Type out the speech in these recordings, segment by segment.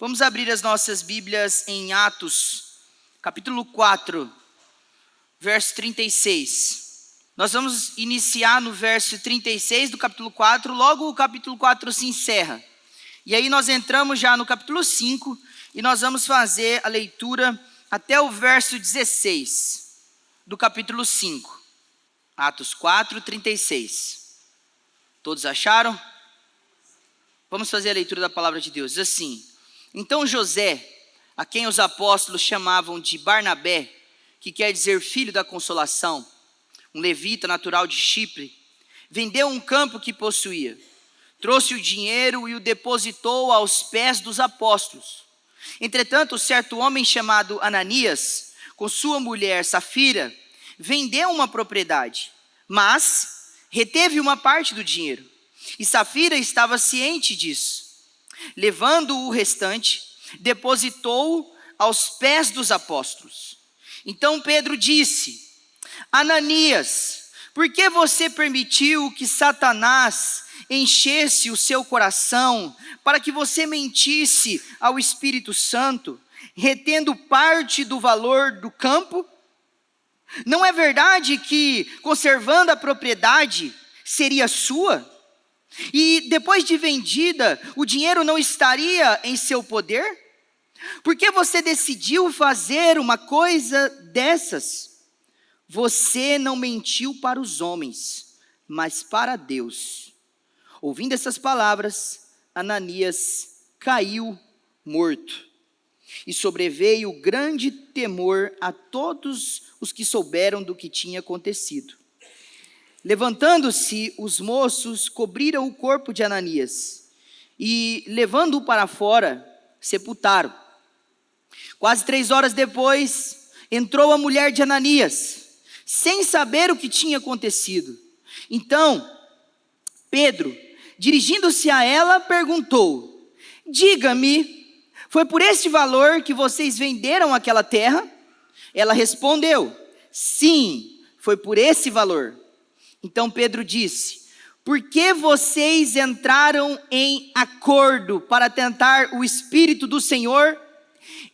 Vamos abrir as nossas Bíblias em Atos, capítulo 4, verso 36. Nós vamos iniciar no verso 36 do capítulo 4, logo o capítulo 4 se encerra. E aí nós entramos já no capítulo 5 e nós vamos fazer a leitura até o verso 16 do capítulo 5. Atos 4, 36. Todos acharam? Vamos fazer a leitura da palavra de Deus. Diz assim: então José, a quem os apóstolos chamavam de Barnabé, que quer dizer filho da consolação, um levita natural de Chipre, vendeu um campo que possuía, trouxe o dinheiro e o depositou aos pés dos apóstolos. Entretanto, certo homem chamado Ananias, com sua mulher Safira, vendeu uma propriedade, mas reteve uma parte do dinheiro, e Safira estava ciente disso. Levando o restante, depositou-o aos pés dos apóstolos. Então Pedro disse: Ananias, por que você permitiu que Satanás enchesse o seu coração para que você mentisse ao Espírito Santo, retendo parte do valor do campo? Não é verdade que, conservando a propriedade, seria sua? E depois de vendida, o dinheiro não estaria em seu poder? Por que você decidiu fazer uma coisa dessas? Você não mentiu para os homens, mas para Deus. Ouvindo essas palavras, Ananias caiu morto. E sobreveio grande temor a todos os que souberam do que tinha acontecido. Levantando-se, os moços cobriram o corpo de Ananias e, levando-o para fora, sepultaram. Quase 3 horas depois, entrou a mulher de Ananias, sem saber o que tinha acontecido. Então, Pedro, dirigindo-se a ela, perguntou: diga-me, foi por este valor que vocês venderam aquela terra? Ela respondeu: sim, foi por esse valor. Então Pedro disse: por que vocês entraram em acordo para tentar o Espírito do Senhor?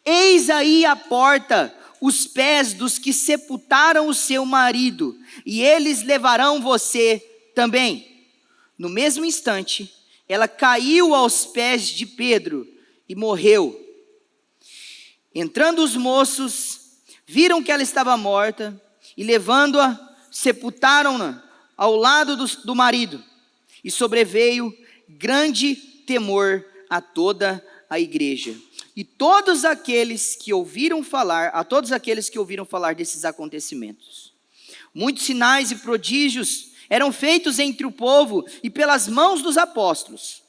Eis aí a porta, os pés dos que sepultaram o seu marido, e eles levarão você também. No mesmo instante, ela caiu aos pés de Pedro e morreu. Entrando os moços, viram que ela estava morta, e levando-a, sepultaram-na ao lado do marido, e sobreveio grande temor a toda a igreja. E todos aqueles que ouviram falar desses acontecimentos. Muitos sinais e prodígios eram feitos entre o povo e pelas mãos dos apóstolos.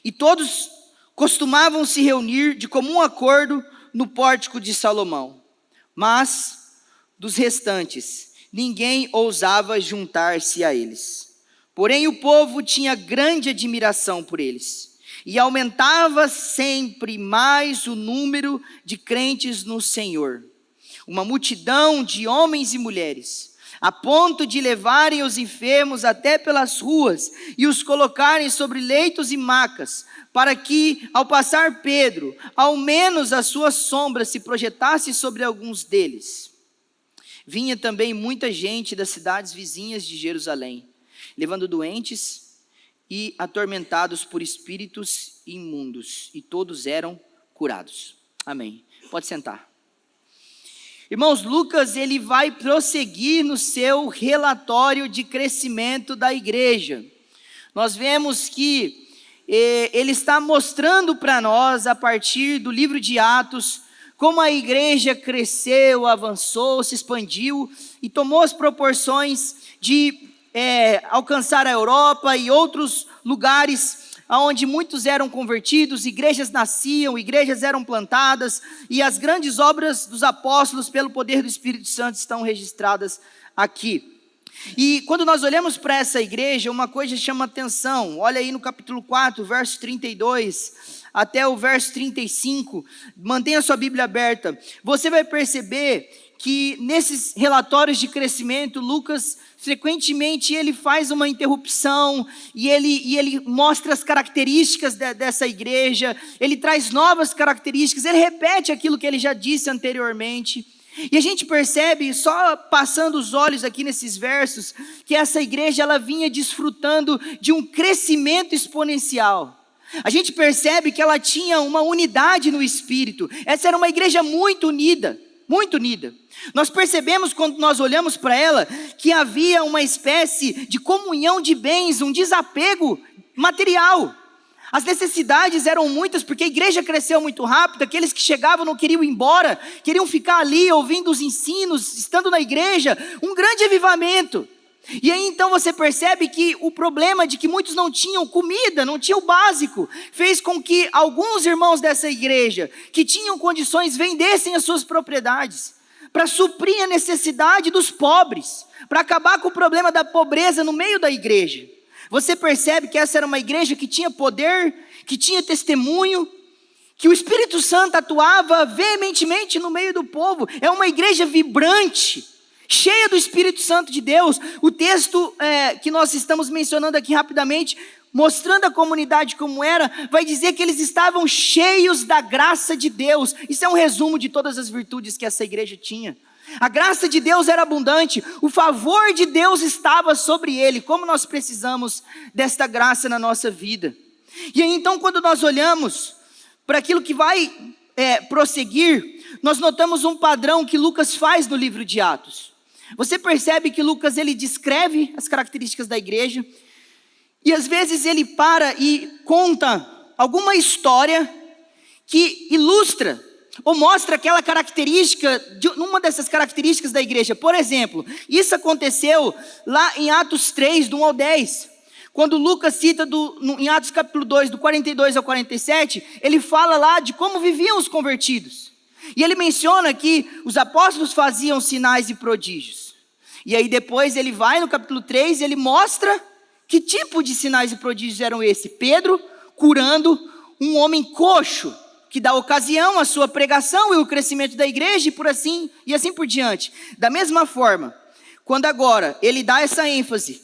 E todos costumavam se reunir de comum acordo no pórtico de Salomão. Mas dos restantes, ninguém ousava juntar-se a eles. Porém, o povo tinha grande admiração por eles, e aumentava sempre mais o número de crentes no Senhor. Uma multidão de homens e mulheres, a ponto de levarem os enfermos até pelas ruas e os colocarem sobre leitos e macas, para que, ao passar Pedro, ao menos a sua sombra se projetasse sobre alguns deles. Vinha também muita gente das cidades vizinhas de Jerusalém, levando doentes e atormentados por espíritos imundos, e todos eram curados. Amém. Pode sentar. Irmãos, Lucas, ele vai prosseguir no seu relatório de crescimento da igreja. Nós vemos que ele está mostrando para nós, a partir do livro de Atos, como a igreja cresceu, avançou, se expandiu e tomou as proporções de alcançar a Europa e outros lugares onde muitos eram convertidos, igrejas nasciam, igrejas eram plantadas, e as grandes obras dos apóstolos pelo poder do Espírito Santo estão registradas aqui. E quando nós olhamos para essa igreja, uma coisa chama atenção. Olha aí no capítulo 4, verso 32 até o verso 35, mantenha sua Bíblia aberta. Você vai perceber que nesses relatórios de crescimento, Lucas frequentemente ele faz uma interrupção e ele mostra as características dessa igreja, ele traz novas características, ele repete aquilo que ele já disse anteriormente. E a gente percebe, só passando os olhos aqui nesses versos, que essa igreja ela vinha desfrutando de um crescimento exponencial. A gente percebe que ela tinha uma unidade no espírito. Essa era uma igreja muito unida, muito unida. Nós percebemos quando nós olhamos para ela que havia uma espécie de comunhão de bens, um desapego material. As necessidades eram muitas porque a igreja cresceu muito rápido, aqueles que chegavam não queriam ir embora, queriam ficar ali ouvindo os ensinos, estando na igreja, um grande avivamento. E aí então você percebe que o problema de que muitos não tinham comida, não tinham o básico, fez com que alguns irmãos dessa igreja, que tinham condições, vendessem as suas propriedades, para suprir a necessidade dos pobres, para acabar com o problema da pobreza no meio da igreja. Você percebe que essa era uma igreja que tinha poder, que tinha testemunho, que o Espírito Santo atuava veementemente no meio do povo. É uma igreja vibrante, cheia do Espírito Santo de Deus. O texto que nós estamos mencionando aqui rapidamente, mostrando a comunidade como era, vai dizer que eles estavam cheios da graça de Deus. Isso é um resumo de todas as virtudes que essa igreja tinha. A graça de Deus era abundante, o favor de Deus estava sobre ele. Como nós precisamos desta graça na nossa vida. E aí então quando nós olhamos para aquilo que vai prosseguir, nós notamos um padrão que Lucas faz no livro de Atos. Você percebe que Lucas ele descreve as características da igreja, e às vezes ele para e conta alguma história que ilustra ou mostra aquela característica, uma dessas características da igreja. Por exemplo, isso aconteceu lá em Atos 3, do 1 ao 10. Quando Lucas cita em Atos capítulo 2, do 42 ao 47, ele fala lá de como viviam os convertidos. E ele menciona que os apóstolos faziam sinais e prodígios. E aí depois ele vai no capítulo 3 e ele mostra que tipo de sinais e prodígios eram esses. Pedro curando um homem coxo, que dá ocasião à sua pregação e o crescimento da igreja e assim por diante. Da mesma forma, quando agora ele dá essa ênfase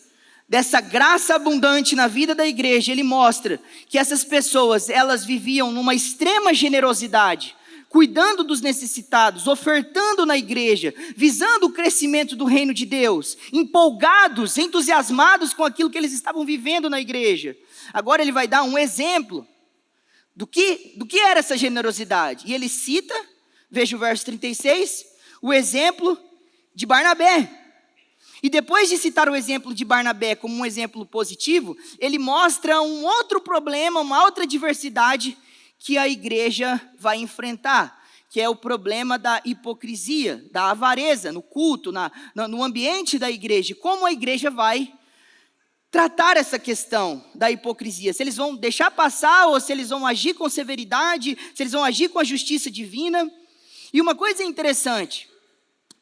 dessa graça abundante na vida da igreja, ele mostra que essas pessoas, elas viviam numa extrema generosidade, cuidando dos necessitados, ofertando na igreja, visando o crescimento do reino de Deus, empolgados, entusiasmados com aquilo que eles estavam vivendo na igreja. Agora ele vai dar um exemplo do que era essa generosidade. E ele cita, veja o verso 36, o exemplo de Barnabé. E depois de citar o exemplo de Barnabé como um exemplo positivo, ele mostra um outro problema, uma outra diversidade que a igreja vai enfrentar, que é o problema da hipocrisia, da avareza no culto, no ambiente da igreja. Como a igreja vai tratar essa questão da hipocrisia, se eles vão deixar passar ou se eles vão agir com severidade, se eles vão agir com a justiça divina. E uma coisa interessante,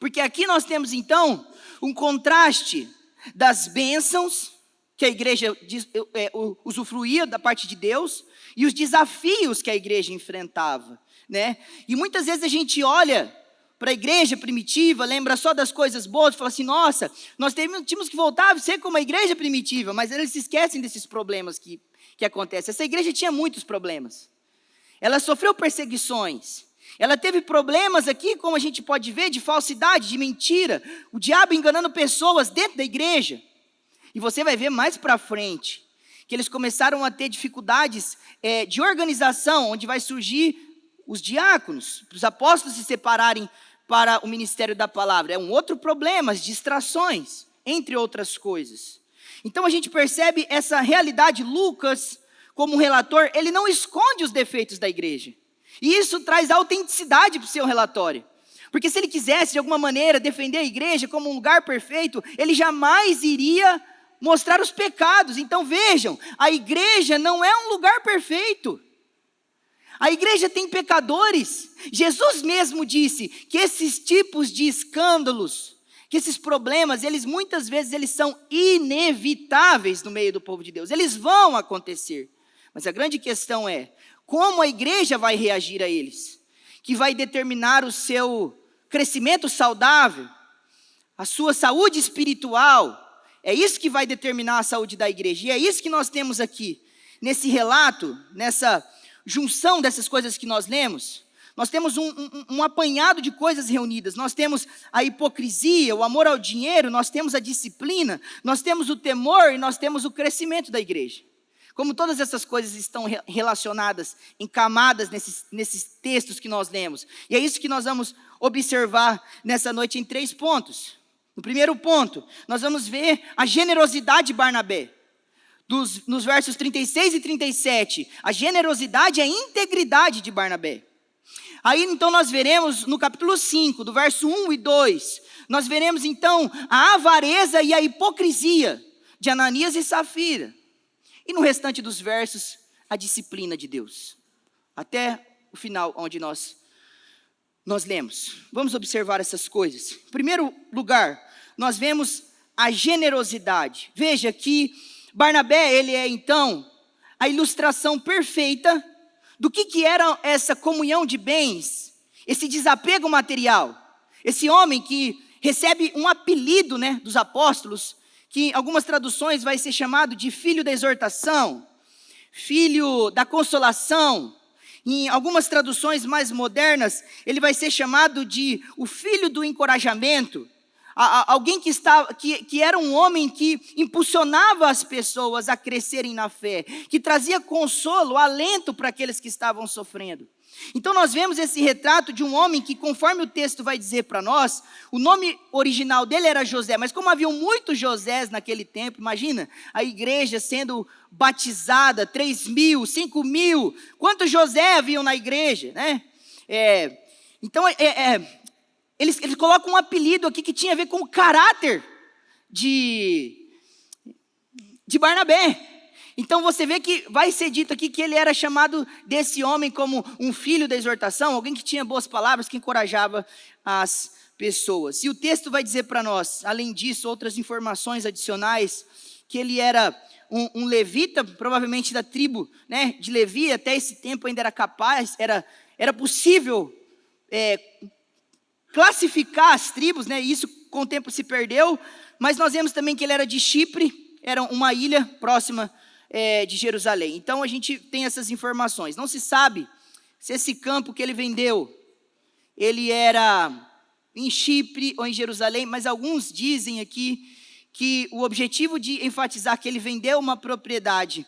porque aqui nós temos então um contraste das bênçãos que a igreja usufruía da parte de Deus e os desafios que a igreja enfrentava, né? E muitas vezes a gente olha para a igreja primitiva, lembra só das coisas boas, fala assim, nossa, nós tínhamos que voltar a ser como a igreja primitiva, mas eles se esquecem desses problemas que acontecem. Essa igreja tinha muitos problemas, ela sofreu perseguições, ela teve problemas aqui, como a gente pode ver, de falsidade, de mentira, o diabo enganando pessoas dentro da igreja. E você vai ver mais para frente, que eles começaram a ter dificuldades de organização, onde vai surgir os diáconos, os apóstolos se separarem para o ministério da palavra. É um outro problema, as distrações, entre outras coisas. Então a gente percebe essa realidade. Lucas, como relator, ele não esconde os defeitos da igreja. E isso traz autenticidade para o seu relatório. Porque se ele quisesse, de alguma maneira, defender a igreja como um lugar perfeito, ele jamais iria mostrar os pecados. Então vejam, a igreja não é um lugar perfeito. A igreja tem pecadores. Jesus mesmo disse que esses tipos de escândalos, que esses problemas, muitas vezes eles são inevitáveis no meio do povo de Deus. Eles vão acontecer. Mas a grande questão é, como a igreja vai reagir a eles? Que vai determinar o seu crescimento saudável, a sua saúde espiritual. É isso que vai determinar a saúde da igreja. E é isso que nós temos aqui, nesse relato, nessa junção dessas coisas que nós lemos. Nós temos um apanhado de coisas reunidas. Nós temos a hipocrisia, o amor ao dinheiro, nós temos a disciplina, nós temos o temor e nós temos o crescimento da igreja. Como todas essas coisas estão relacionadas, encamadas nesses textos que nós lemos. E é isso que nós vamos observar nessa noite em 3 pontos. No primeiro ponto, nós vamos ver a generosidade de Barnabé. Nos versos 36 e 37, a generosidade e a integridade de Barnabé. Aí então nós veremos no capítulo 5, do verso 1 e 2, nós veremos então a avareza e a hipocrisia de Ananias e Safira. E no restante dos versos, a disciplina de Deus. Até o final, onde nós lemos. Vamos observar essas coisas. Em primeiro lugar, nós vemos a generosidade. Veja que Barnabé, ele é então a ilustração perfeita do que era essa comunhão de bens, esse desapego material. Esse homem que recebe um apelido, né, dos apóstolos, que em algumas traduções vai ser chamado de filho da exortação, filho da consolação. Em algumas traduções mais modernas, ele vai ser chamado de o filho do encorajamento. Alguém que era um homem que impulsionava as pessoas a crescerem na fé, que trazia consolo, alento para aqueles que estavam sofrendo. Então nós vemos esse retrato de um homem que, conforme o texto vai dizer para nós, o nome original dele era José, mas como haviam muitos Josés naquele tempo, imagina a igreja sendo batizada, 3.000, 5.000, quantos José haviam na igreja, né? Eles colocam um apelido aqui que tinha a ver com o caráter de Barnabé. Então você vê que vai ser dito aqui que ele era chamado desse homem como um filho da exortação, alguém que tinha boas palavras, que encorajava as pessoas. E o texto vai dizer para nós, além disso, outras informações adicionais, que ele era um levita, provavelmente da tribo, né, de Levi. Até esse tempo ainda era capaz, era possível classificar as tribos, né? Isso com o tempo se perdeu, mas nós vemos também que ele era de Chipre, era uma ilha próxima de Jerusalém. Então a gente tem essas informações. Não se sabe se esse campo que ele vendeu, ele era em Chipre ou em Jerusalém, mas alguns dizem aqui que o objetivo de enfatizar que ele vendeu uma propriedade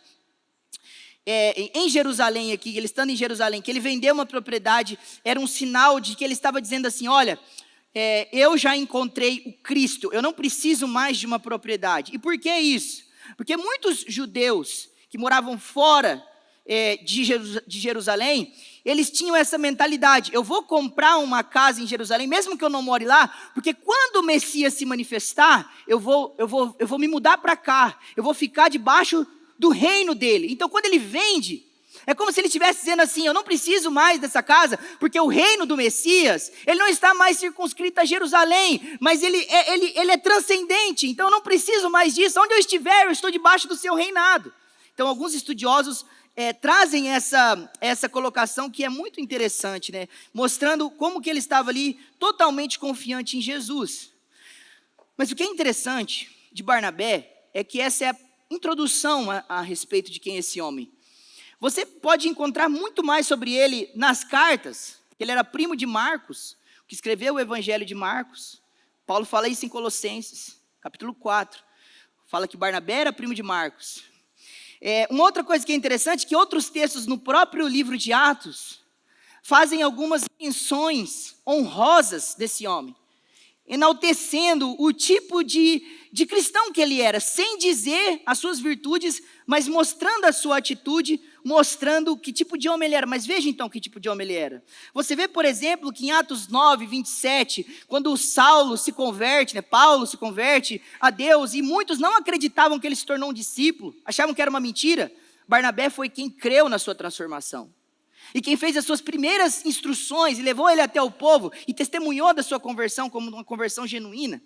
em Jerusalém aqui, ele estando em Jerusalém, que ele vendeu uma propriedade, era um sinal de que ele estava dizendo assim, olha, eu já encontrei o Cristo, eu não preciso mais de uma propriedade. E por que isso? Porque muitos judeus que moravam fora de Jerusalém, eles tinham essa mentalidade, eu vou comprar uma casa em Jerusalém, mesmo que eu não more lá, porque quando o Messias se manifestar, eu vou me mudar para cá, eu vou ficar debaixo do reino dele. Então quando ele vende, é como se ele estivesse dizendo assim, eu não preciso mais dessa casa, porque o reino do Messias, ele não está mais circunscrito a Jerusalém, mas ele é transcendente, então eu não preciso mais disso, onde eu estiver, eu estou debaixo do seu reinado. Então alguns estudiosos trazem essa colocação que é muito interessante, né? Mostrando como que ele estava ali totalmente confiante em Jesus. Mas o que é interessante de Barnabé é que essa é a introdução a respeito de quem é esse homem. Você pode encontrar muito mais sobre ele nas cartas. Ele era primo de Marcos, que escreveu o Evangelho de Marcos. Paulo fala isso em Colossenses, capítulo 4. Fala que Barnabé era primo de Marcos. Uma outra coisa que é interessante, que outros textos no próprio livro de Atos fazem algumas menções honrosas desse homem, enaltecendo o tipo de cristão que ele era, sem dizer as suas virtudes, mas mostrando a sua atitude, mostrando que tipo de homem ele era. Mas veja então que tipo de homem ele era. Você vê, por exemplo, que em Atos 9, 27, quando Saulo se converte, né, Paulo se converte a Deus, e muitos não acreditavam que ele se tornou um discípulo, achavam que era uma mentira, Barnabé foi quem creu na sua transformação. E quem fez as suas primeiras instruções e levou ele até o povo e testemunhou da sua conversão como uma conversão genuína.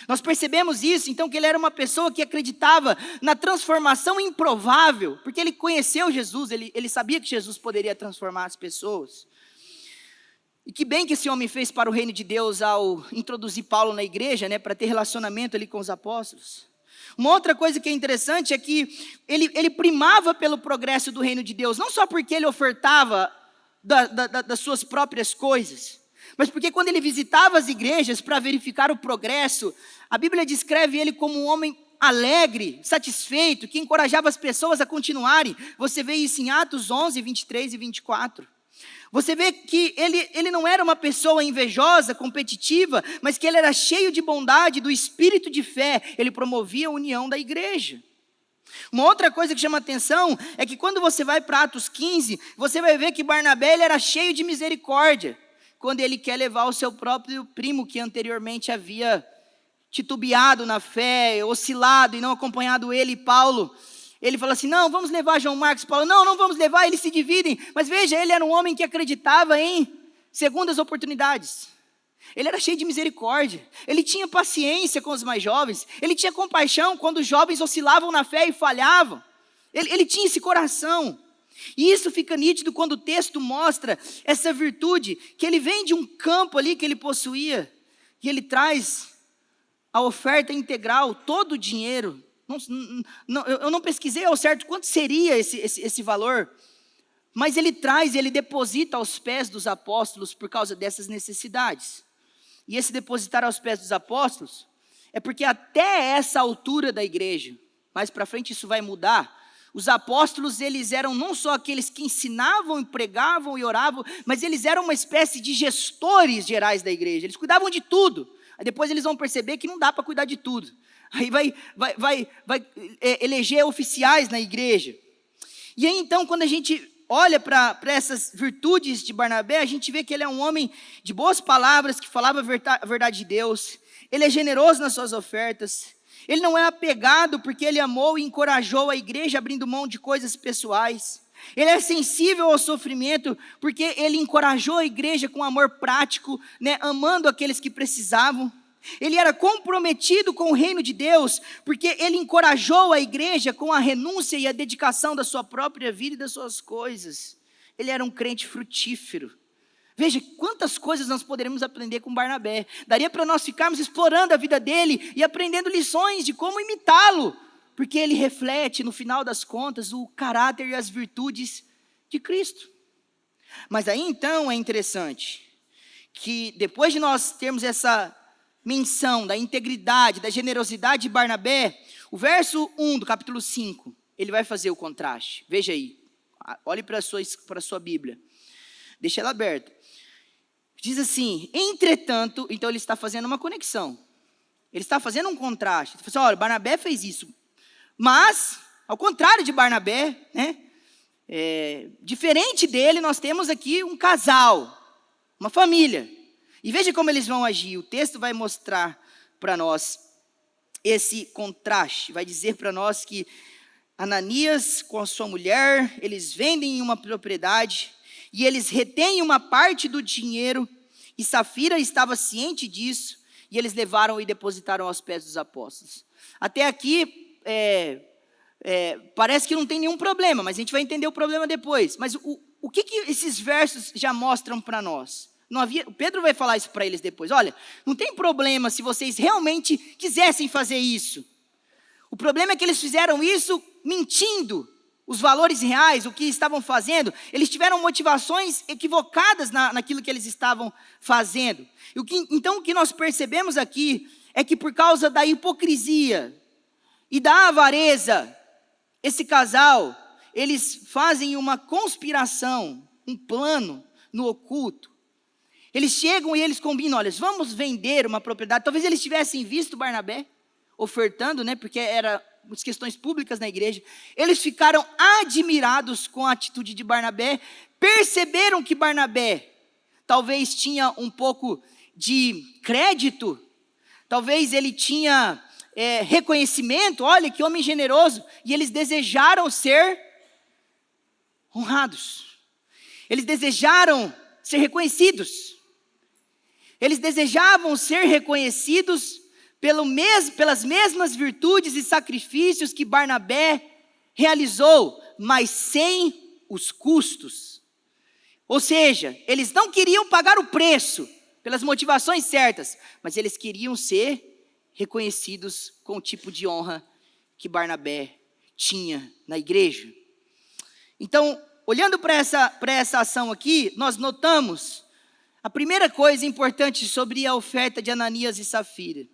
Nós percebemos isso, então, que ele era uma pessoa que acreditava na transformação improvável, porque ele conheceu Jesus, ele sabia que Jesus poderia transformar as pessoas. E que bem que esse homem fez para o reino de Deus ao introduzir Paulo na igreja, né, para ter relacionamento ali com os apóstolos. Uma outra coisa que é interessante é que ele primava pelo progresso do reino de Deus, não só porque ele ofertava das suas próprias coisas, mas porque quando ele visitava as igrejas para verificar o progresso, a Bíblia descreve ele como um homem alegre, satisfeito, que encorajava as pessoas a continuarem. Você vê isso em Atos 11, 23 e 24. Você vê que ele não era uma pessoa invejosa, competitiva, mas que ele era cheio de bondade, do espírito de fé. Ele promovia a união da igreja. Uma outra coisa que chama atenção é que quando você vai para Atos 15, você vai ver que Barnabé ele era cheio de misericórdia, quando ele quer levar o seu próprio primo que anteriormente havia titubeado na fé, oscilado e não acompanhado ele e Paulo. Ele fala assim, não, vamos levar João Marcos. Paulo, não vamos levar, eles se dividem. Mas veja, ele era um homem que acreditava em segundas oportunidades. Ele era cheio de misericórdia. Ele tinha paciência com os mais jovens. Ele tinha compaixão quando os jovens oscilavam na fé e falhavam. Ele tinha esse coração. E isso fica nítido quando o texto mostra essa virtude, que ele vem de um campo ali que ele possuía, e ele traz a oferta integral, todo o dinheiro. Eu não pesquisei ao certo quanto seria esse valor, mas ele traz, ele deposita aos pés dos apóstolos por causa dessas necessidades. E esse depositar aos pés dos apóstolos é porque até essa altura da igreja, mais para frente isso vai mudar, os apóstolos eles eram não só aqueles que ensinavam, pregavam e oravam, mas eles eram uma espécie de gestores gerais da igreja, eles cuidavam de tudo. Aí depois eles vão perceber que não dá para cuidar de tudo. Aí vai eleger oficiais na igreja. E aí então, quando a gente olha para essas virtudes de Barnabé, a gente vê que ele é um homem de boas palavras, que falava a verdade de Deus. Ele é generoso nas suas ofertas. Ele não é apegado porque ele amou e encorajou a igreja, abrindo mão de coisas pessoais. Ele é sensível ao sofrimento porque ele encorajou a igreja com amor prático, né, amando aqueles que precisavam. Ele era comprometido com o reino de Deus, porque ele encorajou a igreja com a renúncia e a dedicação da sua própria vida e das suas coisas. Ele era um crente frutífero. Veja quantas coisas nós poderemos aprender com Barnabé. Daria para nós ficarmos explorando a vida dele e aprendendo lições de como imitá-lo, porque ele reflete, no final das contas, o caráter e as virtudes de Cristo. Mas aí então é interessante que depois de nós termos essa menção da integridade, da generosidade de Barnabé, o verso 1 do capítulo 5, ele vai fazer o contraste. Veja aí, olhe para a sua Bíblia, deixa ela aberta. Diz assim, entretanto, então ele está fazendo uma conexão, ele está fazendo um contraste. Ele fala assim, olha, Barnabé fez isso, mas, ao contrário de Barnabé, né, diferente dele, nós temos aqui um casal, uma família. E veja como eles vão agir. O texto vai mostrar para nós esse contraste. Vai dizer para nós que Ananias com a sua mulher, eles vendem uma propriedade e eles retêm uma parte do dinheiro. E Safira estava ciente disso e eles levaram e depositaram aos pés dos apóstolos. Até aqui, parece que não tem nenhum problema, mas a gente vai entender o problema depois. Mas o que esses versos já mostram para nós? Pedro vai falar isso para eles depois. Olha, não tem problema se vocês realmente quisessem fazer isso. O problema é que eles fizeram isso mentindo os valores reais, o que estavam fazendo. Eles tiveram motivações equivocadas naquilo que eles estavam fazendo. Então o que nós percebemos aqui é que por causa da hipocrisia e da avareza, esse casal, eles fazem uma conspiração, um plano no oculto. Eles chegam e eles combinam, olha, vamos vender uma propriedade. Talvez eles tivessem visto Barnabé ofertando, né, porque eram as questões públicas na igreja. Eles ficaram admirados com a atitude de Barnabé, perceberam que Barnabé talvez tinha um pouco de crédito, talvez ele tinha reconhecimento, olha que homem generoso, e eles desejaram ser honrados. Eles desejaram ser reconhecidos. Eles desejavam ser reconhecidos pelas mesmas virtudes e sacrifícios que Barnabé realizou, mas sem os custos. Ou seja, eles não queriam pagar o preço pelas motivações certas, mas eles queriam ser reconhecidos com o tipo de honra que Barnabé tinha na igreja. Então, olhando para essa ação aqui, nós notamos a primeira coisa importante sobre a oferta de Ananias e Safira,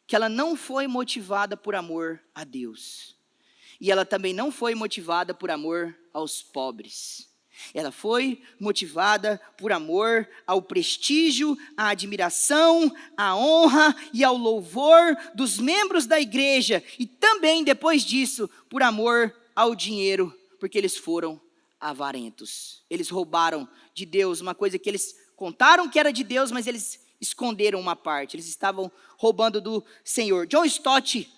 que ela não foi motivada por amor a Deus. E ela também não foi motivada por amor aos pobres. Ela foi motivada por amor ao prestígio, à admiração, à honra e ao louvor dos membros da igreja. E também, depois disso, por amor ao dinheiro, porque eles foram avarentos. Eles roubaram de Deus uma coisa que eles contaram que era de Deus, mas eles esconderam uma parte. Eles estavam roubando do Senhor. John Stott,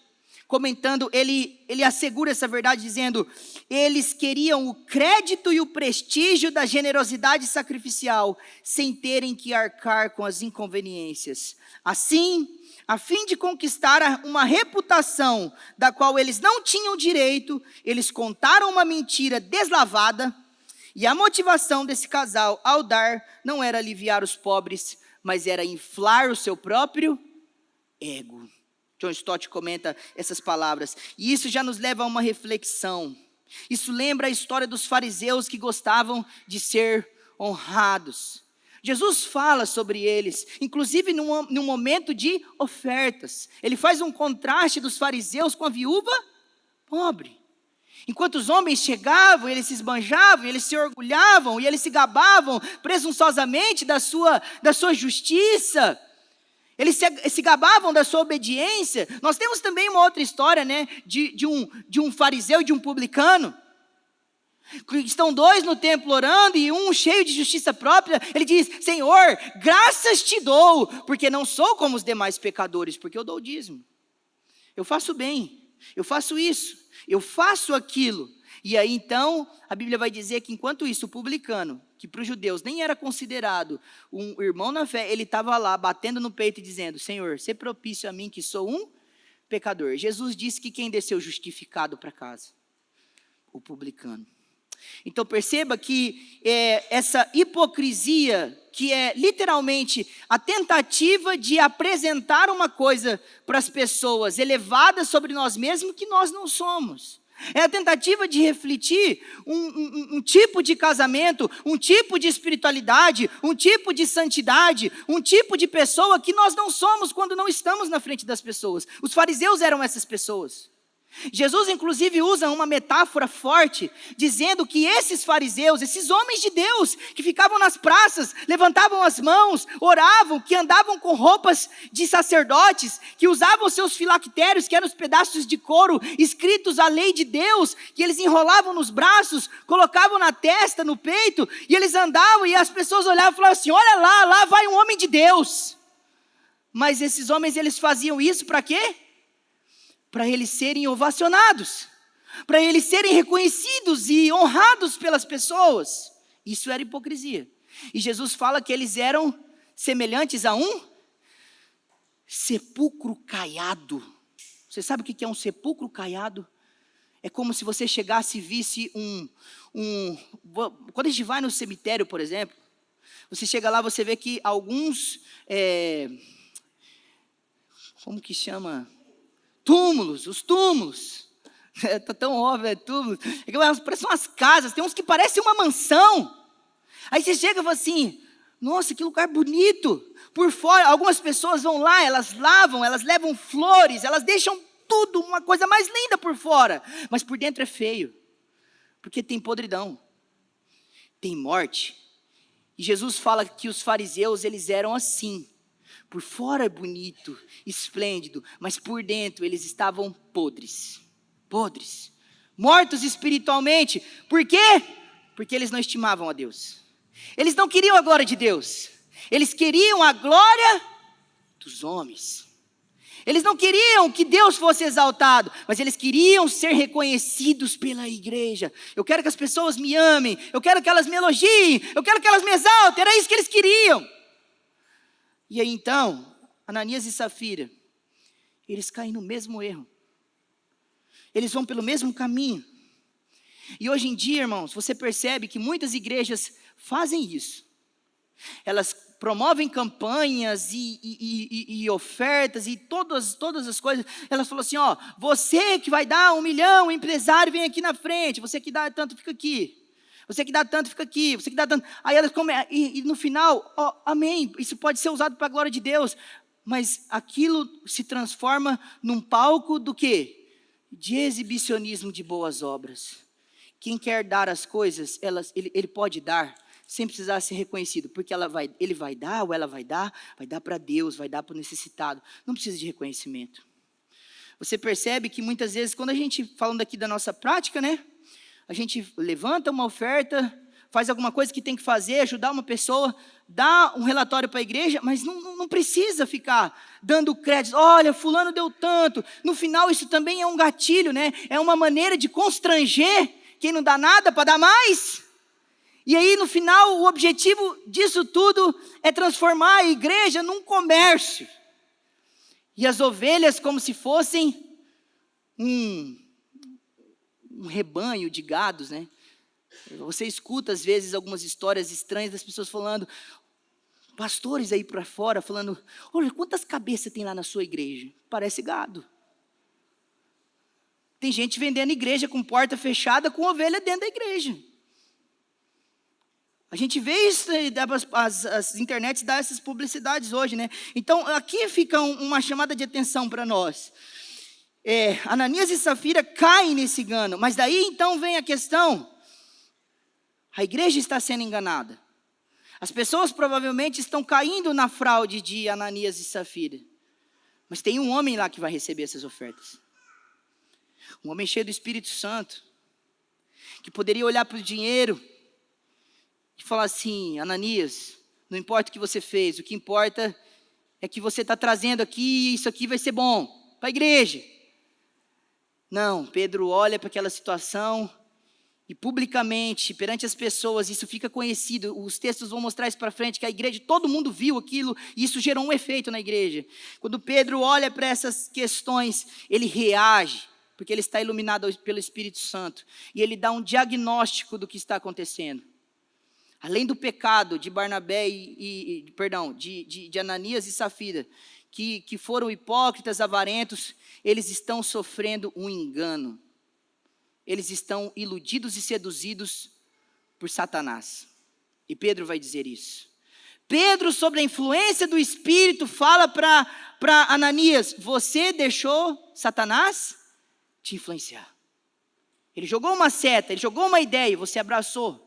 comentando, ele assegura essa verdade dizendo: eles queriam o crédito e o prestígio da generosidade sacrificial, sem terem que arcar com as inconveniências. Assim, a fim de conquistar uma reputação da qual eles não tinham direito, eles contaram uma mentira deslavada, e a motivação desse casal ao dar não era aliviar os pobres, mas era inflar o seu próprio ego. John Stott comenta essas palavras, e isso já nos leva a uma reflexão. Isso lembra a história dos fariseus que gostavam de ser honrados. Jesus fala sobre eles, inclusive num momento de ofertas. Ele faz um contraste dos fariseus com a viúva pobre. Enquanto os homens chegavam, eles se esbanjavam, eles se orgulhavam e eles se gabavam presunçosamente da sua justiça. Eles se gabavam da sua obediência. Nós temos também uma outra história, né, de um fariseu e de um publicano. Estão dois no templo orando e um cheio de justiça própria. Ele diz: Senhor, graças te dou, porque não sou como os demais pecadores, porque eu dou o dízimo. Eu faço bem, eu faço isso, eu faço aquilo. E aí então, a Bíblia vai dizer que enquanto isso, o publicano, que para os judeus nem era considerado um irmão na fé, ele estava lá batendo no peito e dizendo: Senhor, sê propício a mim que sou um pecador. Jesus disse que quem desceu justificado para casa? O publicano. Então perceba que essa hipocrisia, que é literalmente a tentativa de apresentar uma coisa para as pessoas elevada sobre nós mesmos que nós não somos. É a tentativa de refletir um tipo de casamento, um tipo de espiritualidade, um tipo de santidade, um tipo de pessoa que nós não somos quando não estamos na frente das pessoas. Os fariseus eram essas pessoas. Jesus inclusive usa uma metáfora forte, dizendo que esses fariseus, esses homens de Deus, que ficavam nas praças, levantavam as mãos, oravam, que andavam com roupas de sacerdotes, que usavam seus filactérios, que eram os pedaços de couro escritos a lei de Deus, que eles enrolavam nos braços, colocavam na testa, no peito, e eles andavam e as pessoas olhavam e falavam assim: olha lá vai um homem de Deus. Mas esses homens, eles faziam isso para quê? Para eles serem ovacionados, para eles serem reconhecidos e honrados pelas pessoas. Isso era hipocrisia. E Jesus fala que eles eram semelhantes a um sepulcro caiado. Você sabe o que é um sepulcro caiado? É como se você chegasse e visse quando a gente vai no cemitério, por exemplo, você chega lá, você vê que alguns, como que chama? Túmulos, os túmulos, está tão óbvio, túmulos, parecem umas casas, tem uns que parecem uma mansão. Aí você chega e fala assim: nossa, que lugar bonito. Por fora, algumas pessoas vão lá, elas lavam, elas levam flores, elas deixam tudo, uma coisa mais linda por fora, mas por dentro é feio, porque tem podridão, tem morte. E Jesus fala que os fariseus, eles eram assim. Por fora é bonito, esplêndido, mas por dentro eles estavam podres, mortos espiritualmente. Por quê? Porque eles não estimavam a Deus. Eles não queriam a glória de Deus. Eles queriam a glória dos homens. Eles não queriam que Deus fosse exaltado, mas eles queriam ser reconhecidos pela igreja. Eu quero que as pessoas me amem, eu quero que elas me elogiem, eu quero que elas me exaltem. Era isso que eles queriam. E aí então, Ananias e Safira, eles caem no mesmo erro. Eles vão pelo mesmo caminho. E hoje em dia, irmãos, você percebe que muitas igrejas fazem isso. Elas promovem campanhas e ofertas e todas as coisas. Elas falam assim, ó, você que vai dar 1 milhão, empresário, vem aqui na frente. Você que dá tanto, fica aqui. Você que dá tanto, fica aqui. Você que dá tanto. Aí elas começam, e no final, ó, amém, isso pode ser usado para a glória de Deus. Mas aquilo se transforma num palco do quê? De exibicionismo de boas obras. Quem quer dar as coisas, ele pode dar, sem precisar ser reconhecido, porque ele vai dar, ou ela vai dar para Deus, vai dar para o necessitado, não precisa de reconhecimento. Você percebe que muitas vezes, quando a gente, falando aqui da nossa prática, né, a gente levanta uma oferta, faz alguma coisa que tem que fazer, ajudar uma pessoa, dá um relatório para a igreja, mas não precisa ficar dando crédito, olha, fulano deu tanto, no final isso também é um gatilho, né, é uma maneira de constranger quem não dá nada para dar mais. E aí, no final, o objetivo disso tudo é transformar a igreja num comércio. E as ovelhas como se fossem um rebanho de gados, né? Você escuta, às vezes, algumas histórias estranhas das pessoas falando, pastores aí para fora, falando, olha, quantas cabeças tem lá na sua igreja? Parece gado. Tem gente vendendo igreja com porta fechada, com ovelha dentro da igreja. A gente vê isso, as internets dão essas publicidades hoje, né? Então, aqui fica uma chamada de atenção para nós. Ananias e Safira caem nesse engano, mas daí então vem a questão, a igreja está sendo enganada. As pessoas provavelmente estão caindo na fraude de Ananias e Safira, mas tem um homem lá que vai receber essas ofertas. Um homem cheio do Espírito Santo, que poderia olhar para o dinheiro e falar assim, Ananias, não importa o que você fez, o que importa é que você está trazendo aqui, isso aqui vai ser bom para a igreja. Não, Pedro olha para aquela situação e publicamente, perante as pessoas, isso fica conhecido, os textos vão mostrar isso para frente, que a igreja, todo mundo viu aquilo, e isso gerou um efeito na igreja. Quando Pedro olha para essas questões, ele reage, porque ele está iluminado pelo Espírito Santo, e ele dá um diagnóstico do que está acontecendo. Além do pecado de Barnabé de Ananias e Safira, que foram hipócritas, avarentos, eles estão sofrendo um engano. Eles estão iludidos e seduzidos por Satanás. E Pedro vai dizer isso. Pedro, sob a influência do Espírito, fala para Ananias, você deixou Satanás te influenciar. Ele jogou uma seta, ele jogou uma ideia e você abraçou.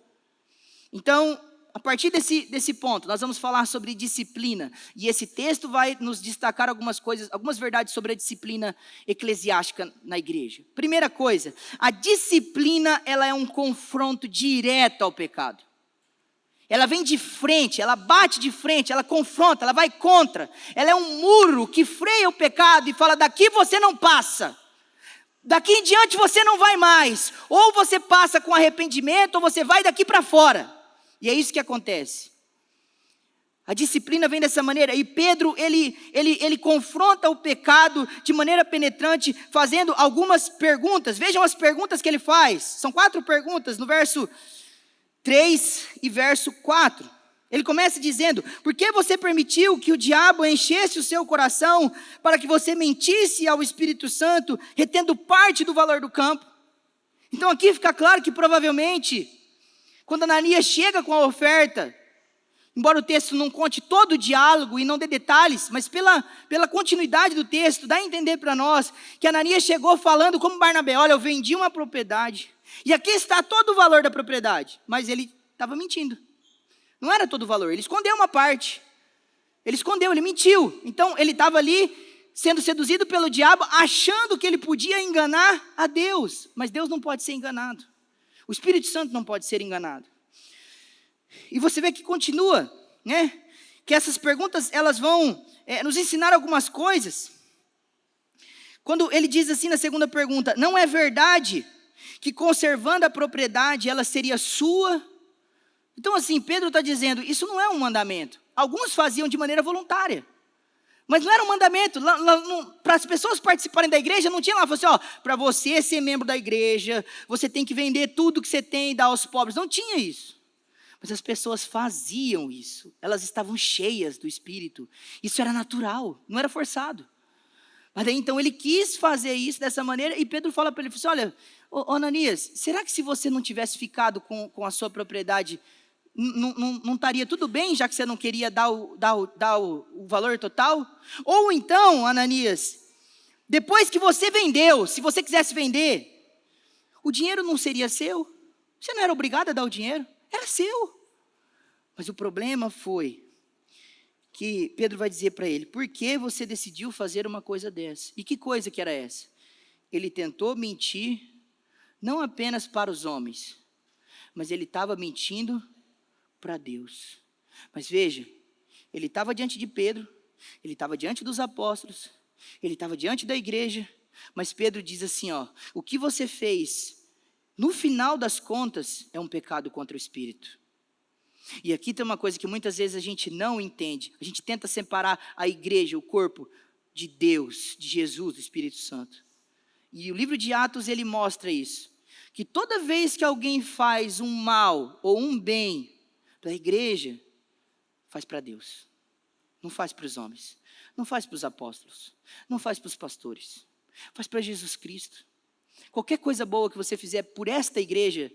Então, a partir desse ponto, nós vamos falar sobre disciplina. E esse texto vai nos destacar algumas coisas, algumas verdades sobre a disciplina eclesiástica na igreja. Primeira coisa, a disciplina, ela é um confronto direto ao pecado. Ela vem de frente, ela bate de frente, ela confronta, ela vai contra. Ela é um muro que freia o pecado e fala, daqui você não passa. Daqui em diante você não vai mais. Ou você passa com arrependimento, ou você vai daqui para fora. E é isso que acontece. A disciplina vem dessa maneira. E Pedro, ele confronta o pecado de maneira penetrante, fazendo algumas perguntas. Vejam as perguntas que ele faz. São 4 perguntas no verso 3 e verso 4. Ele começa dizendo, por que você permitiu que o diabo enchesse o seu coração para que você mentisse ao Espírito Santo, retendo parte do valor do campo? Então aqui fica claro que provavelmente, quando Ananias chega com a oferta, embora o texto não conte todo o diálogo e não dê detalhes, mas pela continuidade do texto, dá a entender para nós que Ananias chegou falando como Barnabé, olha, eu vendi uma propriedade, e aqui está todo o valor da propriedade, mas ele estava mentindo. Não era todo o valor, ele escondeu uma parte. Ele escondeu, ele mentiu. Então ele estava ali sendo seduzido pelo diabo, achando que ele podia enganar a Deus. Mas Deus não pode ser enganado. O Espírito Santo não pode ser enganado. E você vê que continua, né? Que essas perguntas, elas vão nos ensinar algumas coisas. Quando ele diz assim na segunda pergunta, não é verdade que conservando a propriedade ela seria sua? Então assim, Pedro está dizendo, isso não é um mandamento. Alguns faziam de maneira voluntária. Mas não era um mandamento, para as pessoas participarem da igreja, não tinha lá, assim, ó, para você ser membro da igreja, você tem que vender tudo que você tem e dar aos pobres. Não tinha isso. Mas as pessoas faziam isso, elas estavam cheias do Espírito, isso era natural, não era forçado. Mas daí então ele quis fazer isso dessa maneira, e Pedro fala para ele, assim, olha, ô Ananias, será que se você não tivesse ficado com a sua propriedade, não estaria tudo bem, já que você não queria dar o valor total? Ou então, Ananias, depois que você vendeu, se você quisesse vender, o dinheiro não seria seu? Você não era obrigado a dar o dinheiro? Era seu. Mas o problema foi que Pedro vai dizer para ele, por que você decidiu fazer uma coisa dessa? E que coisa que era essa? Ele tentou mentir, não apenas para os homens, mas ele estava mentindo para Deus. Mas veja, ele estava diante de Pedro, ele estava diante dos apóstolos, ele estava diante da igreja, mas Pedro diz assim, ó, o que você fez, no final das contas, é um pecado contra o Espírito. E aqui tem uma coisa que muitas vezes a gente não entende, a gente tenta separar a igreja, o corpo de Deus, de Jesus, do Espírito Santo. E o livro de Atos, ele mostra isso, que toda vez que alguém faz um mal ou um bem para a igreja, faz para Deus, não faz para os homens, não faz para os apóstolos, não faz para os pastores, faz para Jesus Cristo. Qualquer coisa boa que você fizer por esta igreja,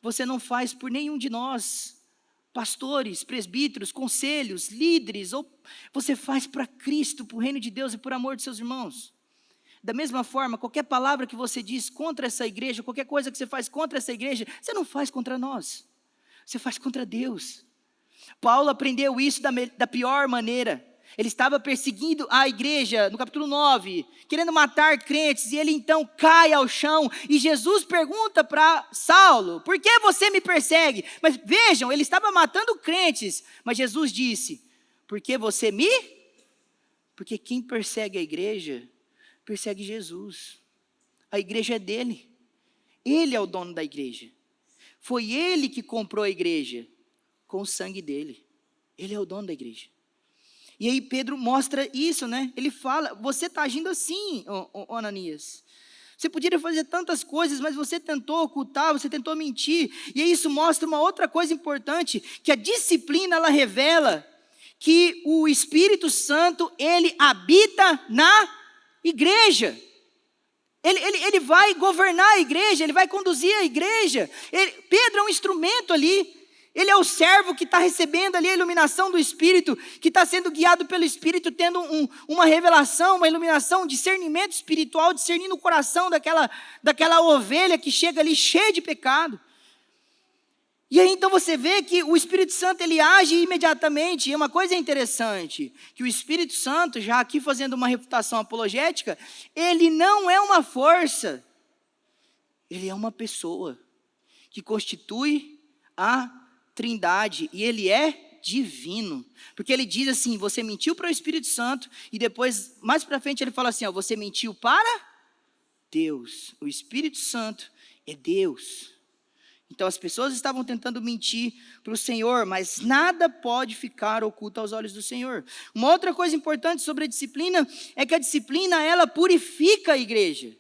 você não faz por nenhum de nós, pastores, presbíteros, conselhos, líderes, ou você faz para Cristo, para o reino de Deus e por amor de seus irmãos. Da mesma forma, qualquer palavra que você diz contra essa igreja, qualquer coisa que você faz contra essa igreja, você não faz contra nós, você faz contra Deus. Paulo aprendeu isso da pior maneira. Ele estava perseguindo a igreja, no capítulo 9, querendo matar crentes, e ele então cai ao chão, e Jesus pergunta para Saulo, por que você me persegue? Mas vejam, ele estava matando crentes, mas Jesus disse, porque quem persegue a igreja, persegue Jesus. A igreja é dele, ele é o dono da igreja, foi ele que comprou a igreja, com o sangue dele, ele é o dono da igreja. E aí Pedro mostra isso, né? Ele fala, você está agindo assim, Ananias. Você poderia fazer tantas coisas, mas você tentou ocultar, você tentou mentir. E aí isso mostra uma outra coisa importante, que a disciplina, ela revela que o Espírito Santo, ele habita na igreja. Ele vai governar a igreja, ele vai conduzir a igreja. Pedro é um instrumento ali. Ele é o servo que está recebendo ali a iluminação do Espírito, que está sendo guiado pelo Espírito, tendo uma revelação, uma iluminação, um discernimento espiritual, discernindo o coração daquela ovelha que chega ali cheia de pecado. E aí então você vê que o Espírito Santo ele age imediatamente, e uma coisa interessante, que o Espírito Santo, já aqui fazendo uma refutação apologética, ele não é uma força, ele é uma pessoa, que constitui a Trindade, e ele é divino, porque ele diz assim, você mentiu para o Espírito Santo, e depois, mais para frente ele fala assim, ó, você mentiu para Deus, o Espírito Santo é Deus. Então as pessoas estavam tentando mentir para o Senhor, mas nada pode ficar oculto aos olhos do Senhor. Uma outra coisa importante sobre a disciplina, é que a disciplina ela purifica a igreja,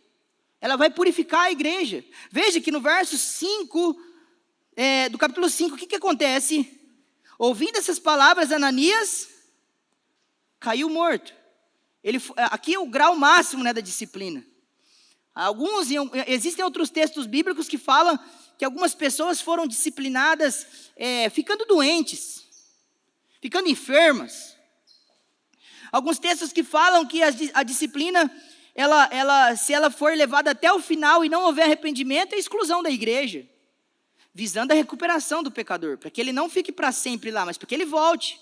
ela vai purificar a igreja. Veja que no verso 5, do capítulo 5, o que acontece? Ouvindo essas palavras, Ananias caiu morto. Aqui é o grau máximo, né, da disciplina. Existem outros textos bíblicos que falam que algumas pessoas foram disciplinadas ficando doentes, ficando enfermas. Alguns textos que falam que a disciplina, se ela for levada até o final e não houver arrependimento, é exclusão da igreja, visando a recuperação do pecador, para que ele não fique para sempre lá, mas para que ele volte.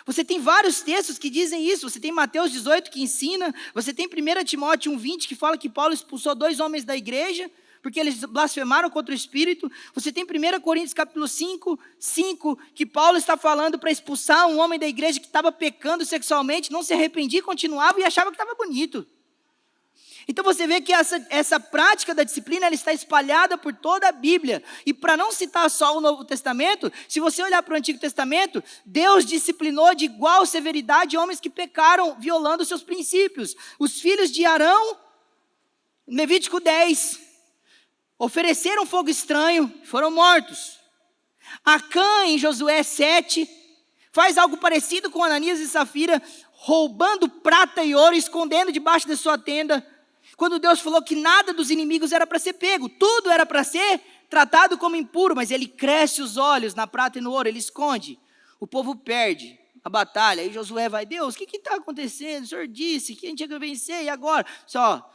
Você tem vários textos que dizem isso, você tem Mateus 18 que ensina, você tem 1 Timóteo 1,20 que fala que Paulo expulsou 2 homens da igreja, porque eles blasfemaram contra o Espírito. Você tem 1 Coríntios capítulo 5, que Paulo está falando para expulsar um homem da igreja que estava pecando sexualmente, não se arrependia, continuava e achava que estava bonito. Então você vê que essa prática da disciplina ela está espalhada por toda a Bíblia. E para não citar só o Novo Testamento, se você olhar para o Antigo Testamento, Deus disciplinou de igual severidade homens que pecaram violando seus princípios. Os filhos de Arão, Levítico 10, ofereceram fogo estranho, foram mortos. Acã, em Josué 7, faz algo parecido com Ananias e Safira, roubando prata e ouro, escondendo debaixo da sua tenda, quando Deus falou que nada dos inimigos era para ser pego, tudo era para ser tratado como impuro, mas ele cresce os olhos na prata e no ouro, ele esconde, o povo perde a batalha, aí Josué vai, Deus, o que está acontecendo? O Senhor disse que a gente ia vencer, e agora? Só,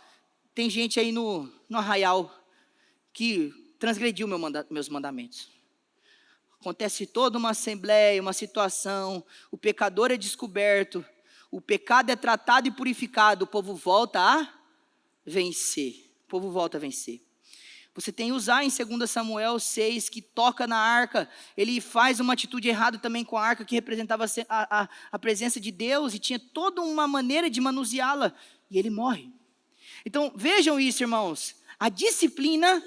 tem gente aí no arraial que transgrediu meus mandamentos. Acontece toda uma assembleia, uma situação, o pecador é descoberto, o pecado é tratado e purificado, o povo volta a vencer. O povo volta a vencer. Você tem Uzá em 2 Samuel 6, que toca na arca, ele faz uma atitude errada também com a arca, que representava a presença de Deus, e tinha toda uma maneira de manuseá-la, e ele morre. Então vejam isso, irmãos, a disciplina,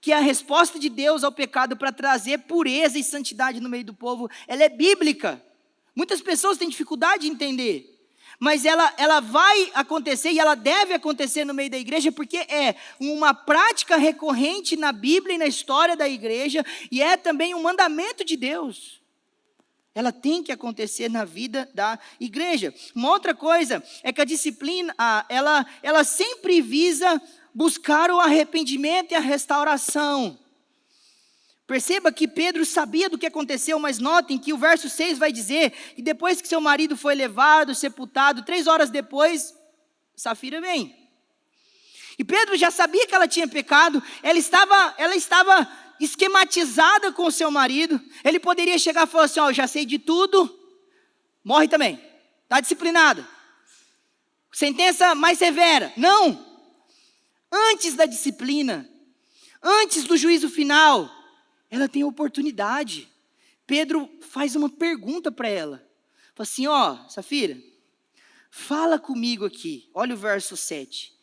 que é a resposta de Deus ao pecado para trazer pureza e santidade no meio do povo, ela é bíblica. Muitas pessoas têm dificuldade de entender, mas ela vai acontecer e ela deve acontecer no meio da igreja, porque é uma prática recorrente na Bíblia e na história da igreja, e é também um mandamento de Deus. Ela tem que acontecer na vida da igreja. Uma outra coisa é que a disciplina, ela sempre visa buscar o arrependimento e a restauração. Perceba que Pedro sabia do que aconteceu, mas notem que o verso 6 vai dizer que depois que seu marido foi levado, sepultado, 3 horas depois, Safira vem. E Pedro já sabia que ela tinha pecado, ela estava esquematizada com o seu marido. Ele poderia chegar e falar assim, eu já sei de tudo, morre também, está disciplinada. Sentença mais severa. Não! Antes da disciplina, antes do juízo final, ela tem oportunidade. Pedro faz uma pergunta para ela. Fala assim, Safira, fala comigo aqui. Olha o verso 7.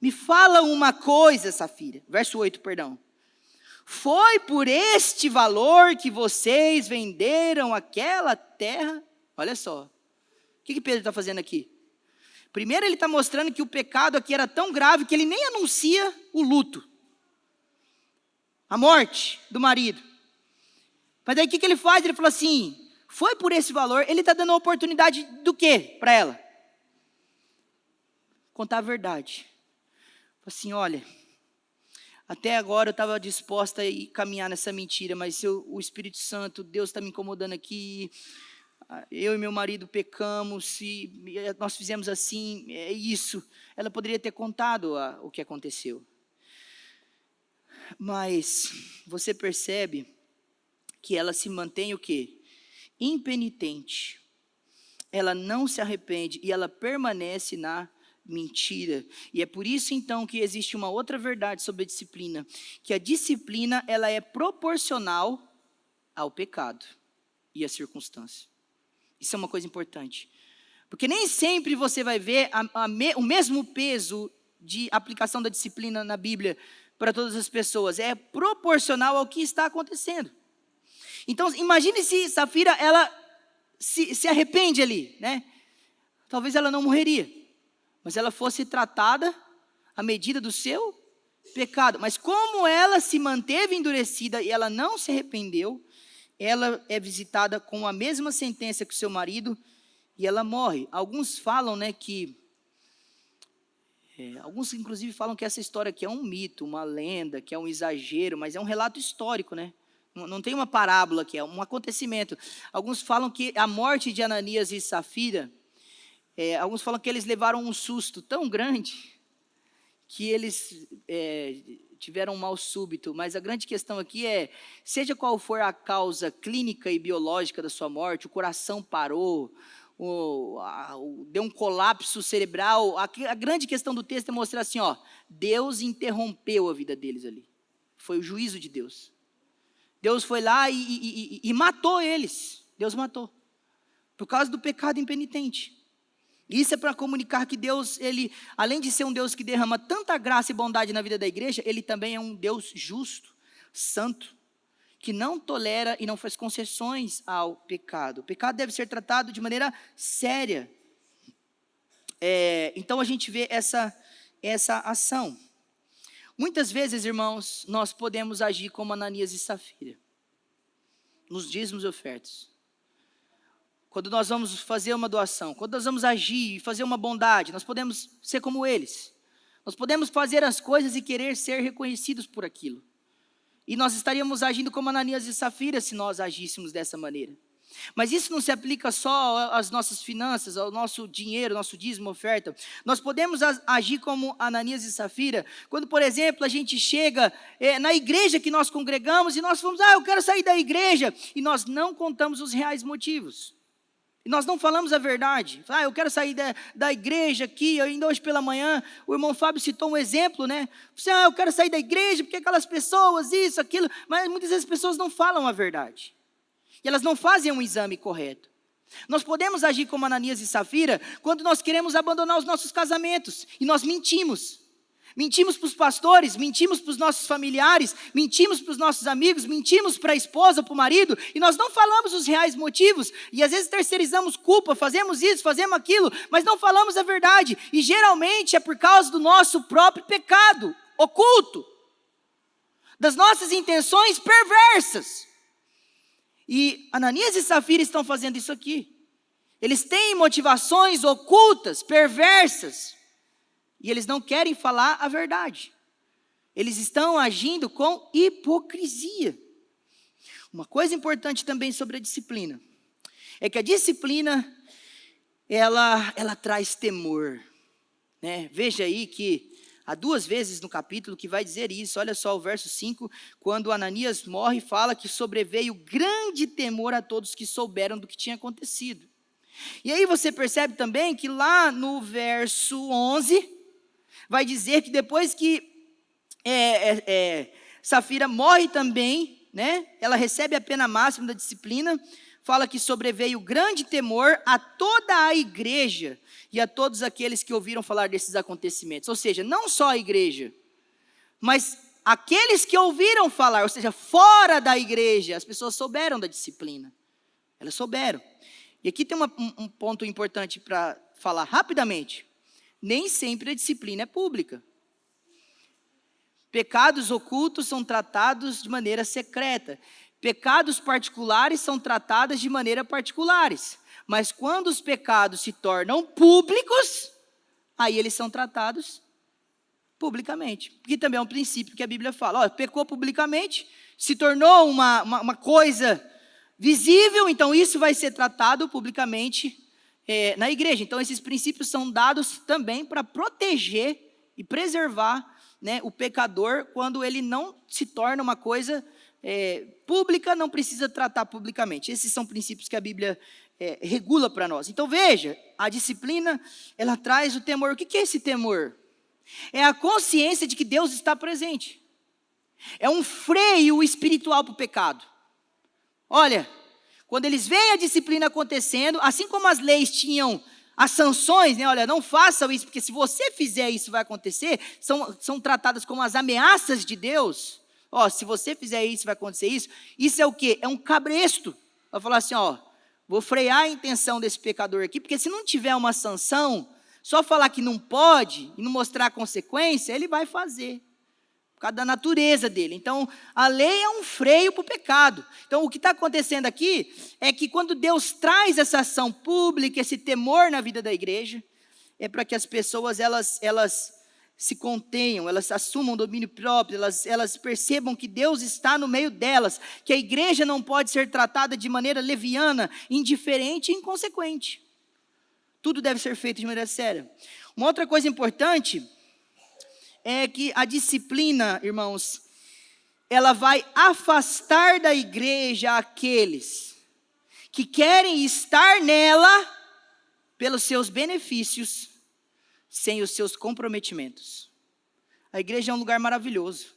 Me fala uma coisa, Safira. Verso 8, perdão. Foi por este valor que vocês venderam aquela terra? Olha só. O que Pedro está fazendo aqui? Primeiro ele está mostrando que o pecado aqui era tão grave que ele nem anuncia o luto. A morte do marido. Mas aí o que ele faz? Ele fala assim, foi por esse valor, ele está dando a oportunidade do quê para ela? Contar a verdade. Assim, olha, até agora eu estava disposta a caminhar nessa mentira, mas o Espírito Santo, Deus está me incomodando aqui, eu e meu marido pecamos, e nós fizemos assim, é isso. Ela poderia ter contado o que aconteceu. Mas você percebe que ela se mantém o quê? Impenitente. Ela não se arrepende e ela permanece na mentira. E é por isso então que existe uma outra verdade sobre a disciplina, que a disciplina ela é proporcional ao pecado e à circunstância. Isso é uma coisa importante. Porque nem sempre você vai ver o mesmo peso de aplicação da disciplina na Bíblia para todas as pessoas. É proporcional ao que está acontecendo. Então, imagine se Safira, ela se arrepende ali, né? Talvez ela não morreria, mas ela fosse tratada à medida do seu pecado. Mas como ela se manteve endurecida e ela não se arrependeu, ela é visitada com a mesma sentença que o seu marido e ela morre. Alguns falam, né, alguns inclusive falam que essa história aqui é um mito, uma lenda, que é um exagero, mas é um relato histórico, né? Não tem uma parábola aqui, é um acontecimento. Alguns falam que a morte de Ananias e Safira, alguns falam que eles levaram um susto tão grande que eles tiveram um mal súbito, mas a grande questão aqui é, seja qual for a causa clínica e biológica da sua morte, o coração parou, deu um colapso cerebral, a grande questão do texto é mostrar assim, Deus interrompeu a vida deles ali, foi o juízo de Deus. Deus foi lá e matou eles, Deus matou, por causa do pecado impenitente. Isso é para comunicar que Deus, ele, além de ser um Deus que derrama tanta graça e bondade na vida da igreja, ele também é um Deus justo, santo, que não tolera e não faz concessões ao pecado. O pecado deve ser tratado de maneira séria. Então a gente vê essa ação. Muitas vezes, irmãos, nós podemos agir como Ananias e Safira. nos dízimos e ofertas. Quando nós vamos fazer uma doação, quando nós vamos agir e fazer uma bondade, nós podemos ser como eles. Nós podemos fazer as coisas e querer ser reconhecidos por aquilo. E nós estaríamos agindo como Ananias e Safira se nós agíssemos dessa maneira. Mas isso não se aplica só às nossas finanças, ao nosso dinheiro, nosso dízimo, oferta. Nós podemos agir como Ananias e Safira, quando, por exemplo, a gente chega na igreja que nós congregamos e nós falamos, eu quero sair da igreja, e nós não contamos os reais motivos. E nós não falamos a verdade. Eu quero sair da igreja aqui, ainda hoje pela manhã, o irmão Fábio citou um exemplo, né? Eu quero sair da igreja porque aquelas pessoas, isso, aquilo, mas muitas vezes as pessoas não falam a verdade. E elas não fazem um exame correto. Nós podemos agir como Ananias e Safira quando nós queremos abandonar os nossos casamentos. E nós mentimos. Mentimos para os pastores, mentimos para os nossos familiares, mentimos para os nossos amigos, mentimos para a esposa, para o marido. E nós não falamos os reais motivos. E às vezes terceirizamos culpa, fazemos isso, fazemos aquilo, mas não falamos a verdade. E geralmente é por causa do nosso próprio pecado oculto. Das nossas intenções perversas. E Ananias e Safira estão fazendo isso aqui. Eles têm motivações ocultas, perversas. E eles não querem falar a verdade. Eles estão agindo com hipocrisia. Uma coisa importante também sobre a disciplina. É que a disciplina, ela traz temor. Né? Veja aí que há 2 vezes no capítulo que vai dizer isso. Olha só o verso 5, quando Ananias morre, fala que sobreveio grande temor a todos que souberam do que tinha acontecido. E aí você percebe também que lá no verso 11, vai dizer que depois que Safira morre também, né, ela recebe a pena máxima da disciplina, fala que sobreveio grande temor a toda a igreja e a todos aqueles que ouviram falar desses acontecimentos. Ou seja, não só a igreja, mas aqueles que ouviram falar, ou seja, fora da igreja, as pessoas souberam da disciplina. Elas souberam. E aqui tem um ponto importante para falar rapidamente. Nem sempre a disciplina é pública. Pecados ocultos são tratados de maneira secreta. Pecados particulares são tratados de maneira particulares. Mas quando os pecados se tornam públicos, aí eles são tratados publicamente. Que também é um princípio que a Bíblia fala. Pecou publicamente, se tornou uma coisa visível, então isso vai ser tratado publicamente na igreja. Então esses princípios são dados também para proteger e preservar, né, o pecador quando ele não se torna uma coisa pública, não precisa tratar publicamente. Esses são princípios que a Bíblia regula para nós. Então veja, a disciplina, ela traz o temor. O que é esse temor? É a consciência de que Deus está presente. É um freio espiritual para o pecado. Olha, quando eles veem a disciplina acontecendo, assim como as leis tinham as sanções, né? Olha, não façam isso, porque se você fizer isso vai acontecer, são tratadas como as ameaças de Deus. Se você fizer isso vai acontecer isso. Isso é o quê? É um cabresto. Vai falar assim, vou frear a intenção desse pecador aqui, porque se não tiver uma sanção, só falar que não pode e não mostrar a consequência, ele vai fazer. Por causa da natureza dele. Então, a lei é um freio para o pecado. Então, o que está acontecendo aqui é que quando Deus traz essa ação pública, esse temor na vida da igreja, é para que as pessoas, elas se contenham, elas assumam domínio próprio, elas percebam que Deus está no meio delas, que a igreja não pode ser tratada de maneira leviana, indiferente e inconsequente. Tudo deve ser feito de maneira séria. Uma outra coisa importante é que a disciplina, irmãos, ela vai afastar da igreja aqueles que querem estar nela pelos seus benefícios, sem os seus comprometimentos. A igreja é um lugar maravilhoso.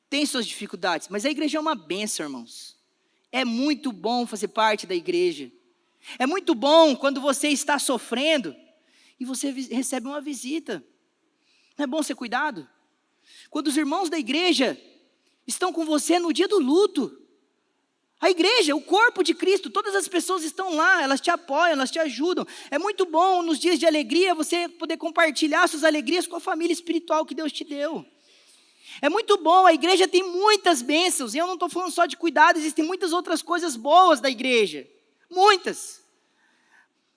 Tem suas dificuldades, mas a igreja é uma bênção, irmãos. É muito bom fazer parte da igreja. É muito bom quando você está sofrendo e você recebe uma visita. Não é bom ser cuidado? Quando os irmãos da igreja estão com você no dia do luto, a igreja, o corpo de Cristo, todas as pessoas estão lá, elas te apoiam, elas te ajudam. É muito bom nos dias de alegria você poder compartilhar suas alegrias com a família espiritual que Deus te deu. É muito bom, a igreja tem muitas bênçãos, e eu não estou falando só de cuidado, existem muitas outras coisas boas da igreja, muitas.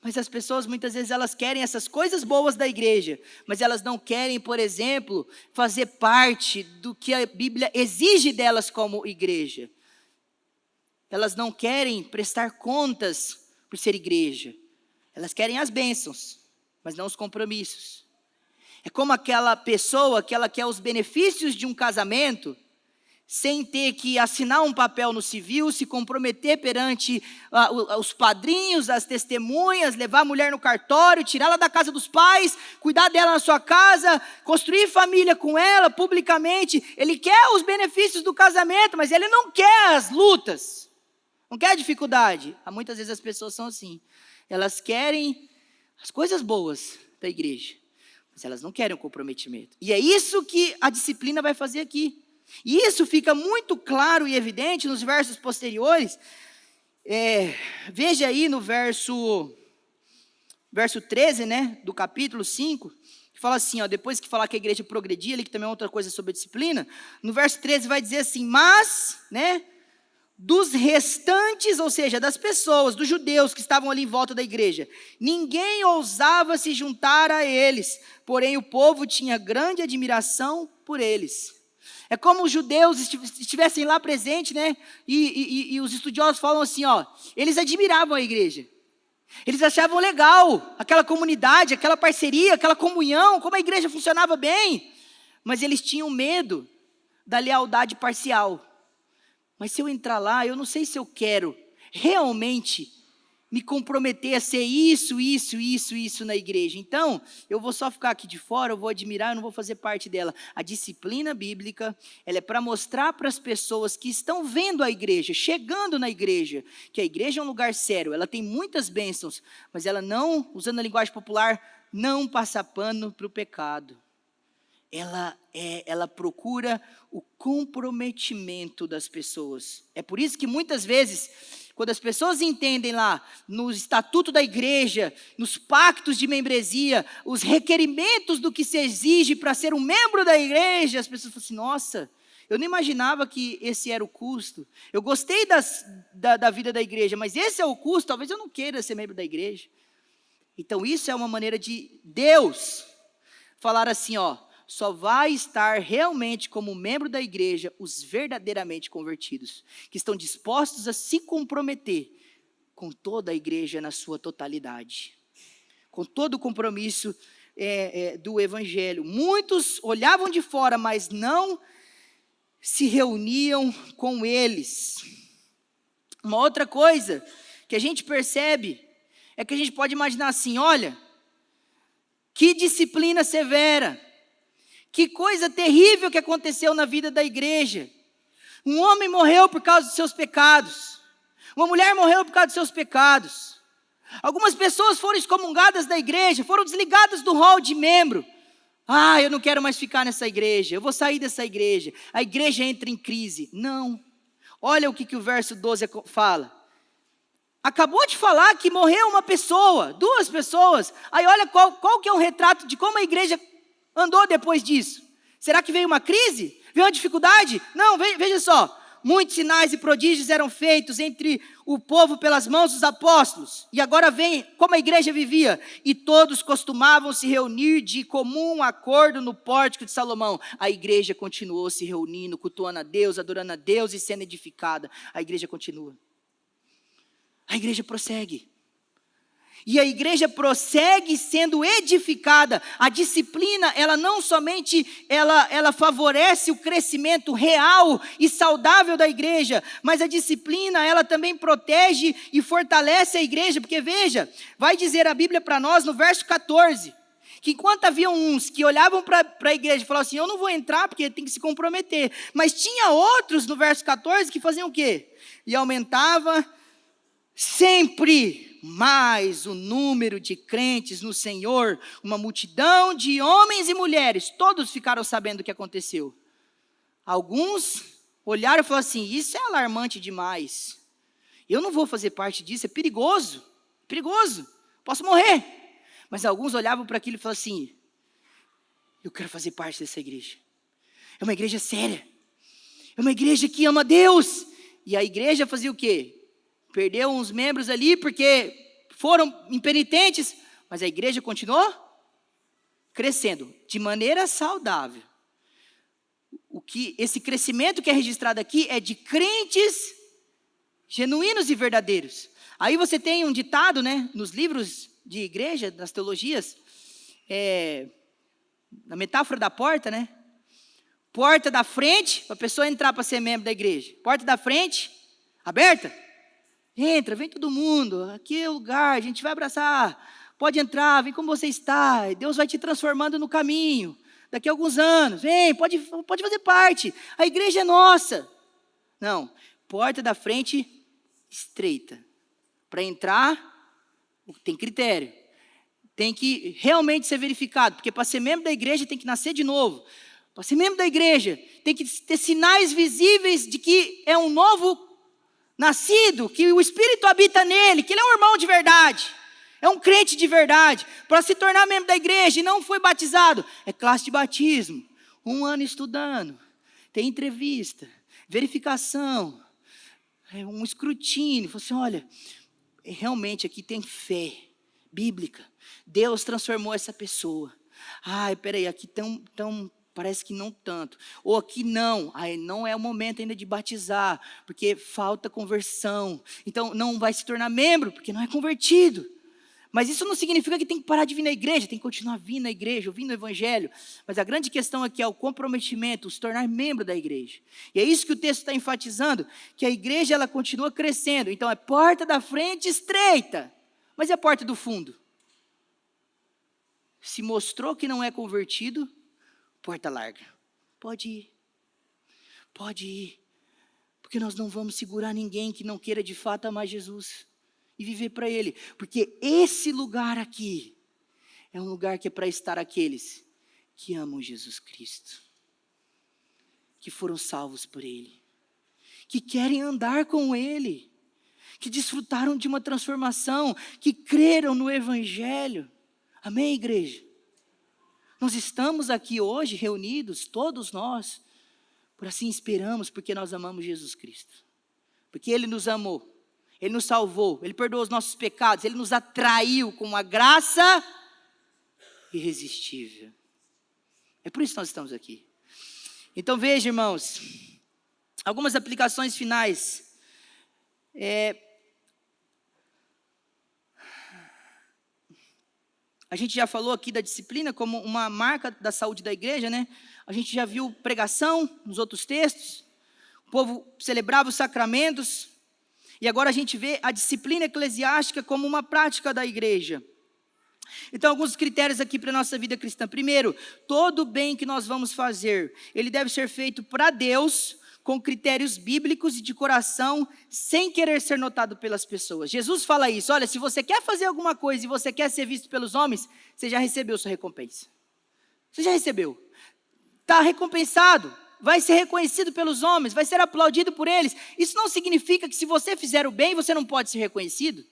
Mas as pessoas muitas vezes elas querem essas coisas boas da igreja, mas elas não querem, por exemplo, fazer parte do que a Bíblia exige delas como igreja. Elas não querem prestar contas por ser igreja. Elas querem as bênçãos, mas não os compromissos. É como aquela pessoa que ela quer os benefícios de um casamento, sem ter que assinar um papel no civil, se comprometer perante os padrinhos, as testemunhas, levar a mulher no cartório, tirá-la da casa dos pais, cuidar dela na sua casa, construir família com ela publicamente. Ele quer os benefícios do casamento, mas ele não quer as lutas, não quer a dificuldade. Muitas vezes as pessoas são assim, elas querem as coisas boas da igreja, mas elas não querem o comprometimento. E é isso que a disciplina vai fazer aqui. E isso fica muito claro e evidente nos versos posteriores. Veja aí no verso 13, né, do capítulo 5, que fala assim, ó, depois que falar que a igreja progredia, ali que também é outra coisa sobre a disciplina, no verso 13 vai dizer assim, mas, né, dos restantes, ou seja, das pessoas, dos judeus que estavam ali em volta da igreja, ninguém ousava se juntar a eles, porém o povo tinha grande admiração por eles. É como os judeus estivessem lá presentes, né? E os estudiosos falam assim, ó, eles admiravam a igreja. Eles achavam legal aquela comunidade, aquela parceria, aquela comunhão, como a igreja funcionava bem. Mas eles tinham medo da lealdade parcial. Mas se eu entrar lá, eu não sei se eu quero realmente me comprometer a ser isso na igreja. Então, eu vou só ficar aqui de fora, eu vou admirar, eu não vou fazer parte dela. A disciplina bíblica, ela é para mostrar para as pessoas que estão vendo a igreja, chegando na igreja, que a igreja é um lugar sério, ela tem muitas bênçãos, mas ela não, usando a linguagem popular, não passa pano para o pecado. Ela procura o comprometimento das pessoas. É por isso que muitas vezes, quando as pessoas entendem lá, no estatuto da igreja, nos pactos de membresia, os requerimentos do que se exige para ser um membro da igreja, as pessoas falam assim, nossa, eu não imaginava que esse era o custo. Eu gostei da vida da igreja, mas esse é o custo, talvez eu não queira ser membro da igreja. Então isso é uma maneira de Deus falar assim, ó, só vai estar realmente como membro da igreja os verdadeiramente convertidos, que estão dispostos a se comprometer com toda a igreja na sua totalidade, com todo o compromisso do evangelho. Muitos olhavam de fora, mas não se reuniam com eles. Uma outra coisa que a gente percebe é que a gente pode imaginar assim, olha, que disciplina severa, que coisa terrível que aconteceu na vida da igreja. Um homem morreu por causa dos seus pecados. Uma mulher morreu por causa dos seus pecados. Algumas pessoas foram excomungadas da igreja, foram desligadas do rol de membro. Eu não quero mais ficar nessa igreja, eu vou sair dessa igreja. A igreja entra em crise. Não. Olha o que o verso 12 fala. Acabou de falar que morreu uma pessoa, 2 pessoas. Aí olha qual que é o retrato de como a igreja andou depois disso. Será que veio uma crise? Veio uma dificuldade? Não, veja só. Muitos sinais e prodígios eram feitos entre o povo pelas mãos dos apóstolos. E agora vem como a igreja vivia. E todos costumavam se reunir de comum acordo no pórtico de Salomão. A igreja continuou se reunindo, cultuando a Deus, adorando a Deus e sendo edificada. A igreja continua. A igreja prossegue. E a igreja prossegue sendo edificada. A disciplina, ela não somente, ela favorece o crescimento real e saudável da igreja, mas a disciplina, ela também protege e fortalece a igreja, porque veja, vai dizer a Bíblia para nós no verso 14, que enquanto havia uns que olhavam para a igreja e falavam assim, eu não vou entrar porque tem que se comprometer, mas tinha outros no verso 14 que faziam o quê? E aumentava sempre mais o número de crentes no Senhor, uma multidão de homens e mulheres, todos ficaram sabendo o que aconteceu. Alguns olharam e falaram assim, isso é alarmante demais, eu não vou fazer parte disso, é perigoso, posso morrer. Mas alguns olhavam para aquilo e falavam assim, eu quero fazer parte dessa igreja. É uma igreja séria. É uma igreja que ama Deus. E a igreja fazia o quê? Perdeu uns membros ali porque foram impenitentes, mas a igreja continuou crescendo de maneira saudável. Esse crescimento que é registrado aqui é de crentes genuínos e verdadeiros. Aí você tem um ditado, né, nos livros de igreja, das teologias, na metáfora da porta, né? Porta da frente, para a pessoa entrar para ser membro da igreja. Porta da frente, aberta. Entra, vem todo mundo. Aqui é o lugar, a gente vai abraçar. Pode entrar, vem como você está. Deus vai te transformando no caminho. Daqui a alguns anos, vem, pode fazer parte. A igreja é nossa. Não, porta da frente estreita. Para entrar, tem critério. Tem que realmente ser verificado. Porque para ser membro da igreja tem que nascer de novo. Para ser membro da igreja, tem que ter sinais visíveis de que é um novo nascido, que o Espírito habita nele, que ele é um irmão de verdade, é um crente de verdade. Para se tornar membro da igreja e não foi batizado, é classe de batismo, 1 ano estudando, tem entrevista, verificação, um escrutínio. Você assim, olha, realmente aqui tem fé bíblica, Deus transformou essa pessoa. Ai, peraí, aqui parece que não tanto. Ou aqui não. Aí não é o momento ainda de batizar, porque falta conversão. Então não vai se tornar membro, porque não é convertido. Mas isso não significa que tem que parar de vir na igreja, tem que continuar vindo na igreja, ouvindo o evangelho. Mas a grande questão aqui é o comprometimento, se tornar membro da igreja. E é isso que o texto está enfatizando, que a igreja ela continua crescendo. Então é porta da frente estreita, mas e a porta do fundo? Se mostrou que não é convertido, porta larga. Pode ir, porque nós não vamos segurar ninguém que não queira de fato amar Jesus e viver para Ele, porque esse lugar aqui é um lugar que é para estar aqueles que amam Jesus Cristo, que foram salvos por Ele, que querem andar com Ele, que desfrutaram de uma transformação, que creram no Evangelho. Amém, igreja? Nós estamos aqui hoje reunidos, todos nós, por assim esperamos, porque nós amamos Jesus Cristo. Porque Ele nos amou, Ele nos salvou, Ele perdoou os nossos pecados, Ele nos atraiu com uma graça irresistível. É por isso que nós estamos aqui. Então veja, irmãos, algumas aplicações finais. A gente já falou aqui da disciplina como uma marca da saúde da igreja, né? A gente já viu pregação nos outros textos. O povo celebrava os sacramentos. E agora a gente vê a disciplina eclesiástica como uma prática da igreja. Então, alguns critérios aqui para a nossa vida cristã. Primeiro, todo bem que nós vamos fazer, ele deve ser feito para Deus, com critérios bíblicos e de coração, sem querer ser notado pelas pessoas. Jesus fala isso, olha, se você quer fazer alguma coisa e você quer ser visto pelos homens, você já recebeu sua recompensa. Você já recebeu. Está recompensado, vai ser reconhecido pelos homens, vai ser aplaudido por eles. Isso não significa que se você fizer o bem, você não pode ser reconhecido.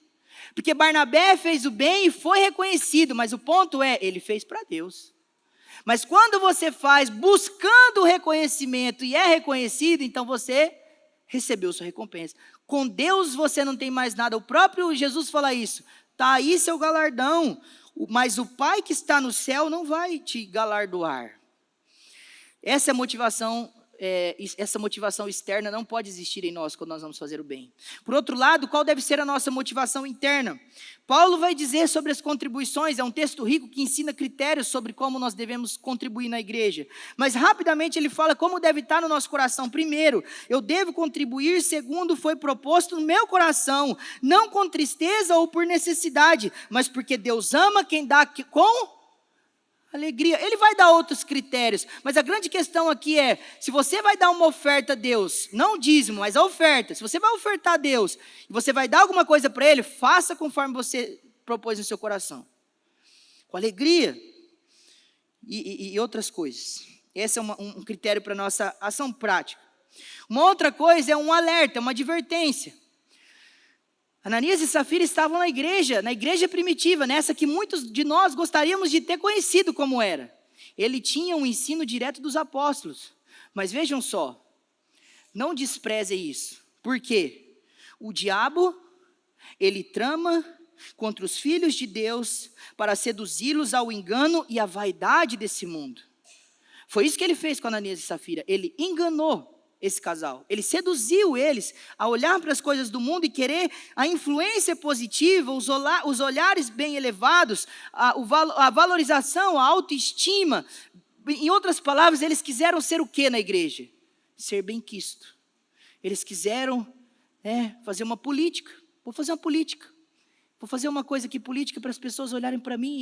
Porque Barnabé fez o bem e foi reconhecido, mas o ponto é, ele fez para Deus. Mas quando você faz buscando o reconhecimento e é reconhecido, então você recebeu sua recompensa. Com Deus você não tem mais nada. O próprio Jesus fala isso. Está aí seu galardão, mas o Pai que está no céu não vai te galardoar. Essa motivação externa não pode existir em nós quando nós vamos fazer o bem. Por outro lado, qual deve ser a nossa motivação interna? Paulo vai dizer sobre as contribuições, é um texto rico que ensina critérios sobre como nós devemos contribuir na igreja. Mas rapidamente ele fala como deve estar no nosso coração. Primeiro, eu devo contribuir segundo foi proposto no meu coração, não com tristeza ou por necessidade, mas porque Deus ama quem dá com alegria. Ele vai dar outros critérios, mas a grande questão aqui é, se você vai dar uma oferta a Deus, não o dízimo, mas a oferta, se você vai ofertar a Deus, e você vai dar alguma coisa para Ele, faça conforme você propôs no seu coração, com alegria, e outras coisas. Esse é um critério para a nossa ação prática. Uma outra coisa é um alerta, uma advertência. Ananias e Safira estavam na igreja primitiva, nessa que muitos de nós gostaríamos de ter conhecido como era. Ele tinha um ensino direto dos apóstolos. Mas vejam só, não desprezem isso. Por quê? O diabo, ele trama contra os filhos de Deus para seduzi-los ao engano e à vaidade desse mundo. Foi isso que ele fez com Ananias e Safira. Ele enganou esse casal. Ele seduziu eles a olhar para as coisas do mundo e querer a influência positiva, os olhares bem elevados, a valorização, a autoestima. Em outras palavras, eles quiseram ser o que na igreja? Ser benquisto. Eles quiseram fazer uma política. Vou fazer uma política. Vou fazer uma coisa aqui política para as pessoas olharem para mim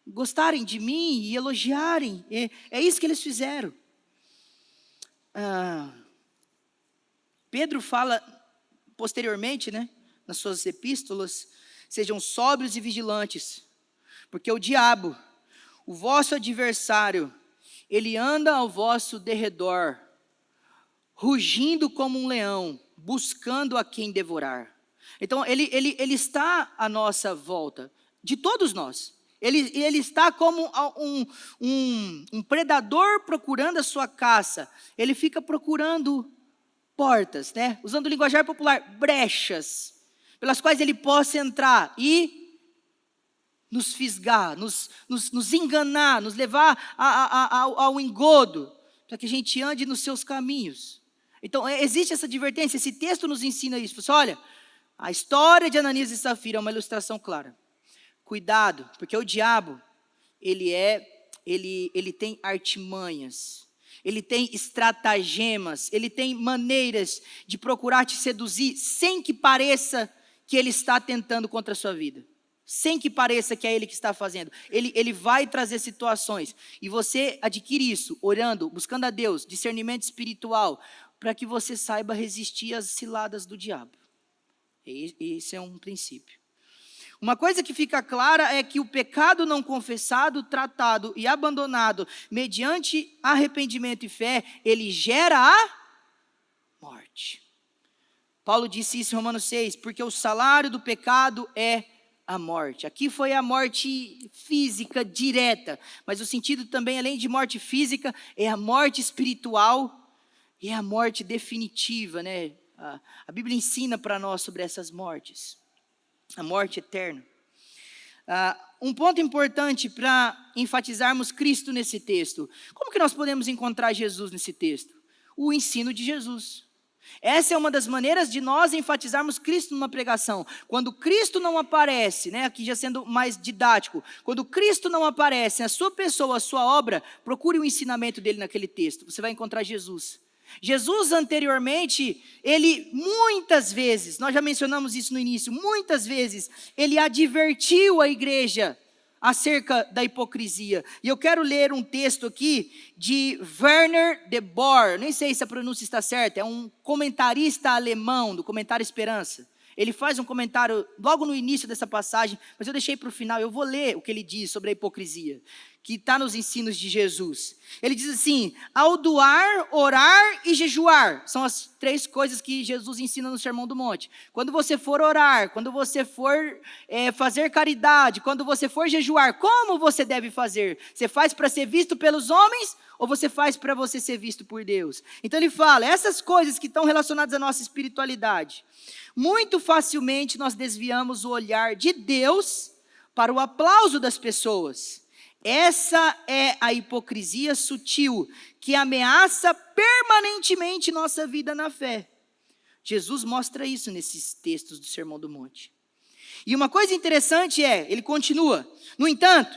e gostarem de mim e elogiarem. É isso que eles fizeram. Pedro fala posteriormente, nas suas epístolas, sejam sóbrios e vigilantes, porque o diabo, o vosso adversário, ele anda ao vosso derredor, rugindo como um leão, buscando a quem devorar. Então, ele está à nossa volta, de todos nós. Ele está como um predador procurando a sua caça. Ele fica procurando portas, usando o linguajar popular, brechas, pelas quais ele possa entrar e nos fisgar, nos enganar, nos levar ao engodo, para que a gente ande nos seus caminhos. Então, existe essa advertência, esse texto nos ensina isso. Olha, a história de Ananias e Safira é uma ilustração clara. Cuidado, porque o diabo, ele tem artimanhas, ele tem estratagemas, ele tem maneiras de procurar te seduzir sem que pareça que ele está tentando contra a sua vida. Sem que pareça que é ele que está fazendo. Ele vai trazer situações. E você adquire isso, orando, buscando a Deus, discernimento espiritual, para que você saiba resistir às ciladas do diabo. Esse é um princípio. Uma coisa que fica clara é que o pecado não confessado, tratado e abandonado mediante arrependimento e fé, ele gera a morte. Paulo disse isso em Romanos 6, porque o salário do pecado é a morte. Aqui foi a morte física direta, mas o sentido também, além de morte física, é a morte espiritual e é a morte definitiva, A Bíblia ensina para nós sobre essas mortes. A morte eterna. Um ponto importante para enfatizarmos Cristo nesse texto. Como que nós podemos encontrar Jesus nesse texto? O ensino de Jesus. Essa é uma das maneiras de nós enfatizarmos Cristo numa pregação. Quando Cristo não aparece, aqui já sendo mais didático, quando Cristo não aparece, a sua pessoa, a sua obra, procure o ensinamento dele naquele texto. Você vai encontrar Jesus. Jesus anteriormente, ele muitas vezes, nós já mencionamos isso no início, muitas vezes, ele advertiu a igreja acerca da hipocrisia. E eu quero ler um texto aqui de Werner de Boer, nem sei se a pronúncia está certa, é um comentarista alemão do Comentário Esperança. Ele faz um comentário logo no início dessa passagem, mas eu deixei para o final, eu vou ler o que ele diz sobre a hipocrisia, que está nos ensinos de Jesus. Ele diz assim: ao doar, orar e jejuar, são as 3 coisas que Jesus ensina no Sermão do Monte. Quando você for orar, quando você for fazer caridade, quando você for jejuar, como você deve fazer? Você faz para ser visto pelos homens ou você faz para você ser visto por Deus? Então ele fala, essas coisas que estão relacionadas à nossa espiritualidade, muito facilmente nós desviamos o olhar de Deus para o aplauso das pessoas. Essa é a hipocrisia sutil que ameaça permanentemente nossa vida na fé. Jesus mostra isso nesses textos do Sermão do Monte. E uma coisa interessante ele continua, no entanto,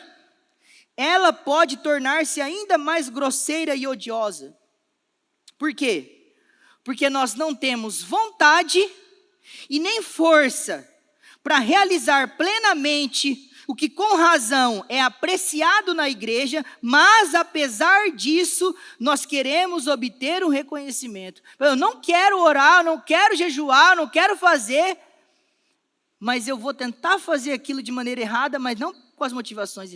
ela pode tornar-se ainda mais grosseira e odiosa. Por quê? Porque nós não temos vontade e nem força para realizar plenamente o que com razão é apreciado na igreja, mas apesar disso, nós queremos obter um reconhecimento. Eu não quero orar, não quero jejuar, não quero fazer, mas eu vou tentar fazer aquilo de maneira errada, mas não com as motivações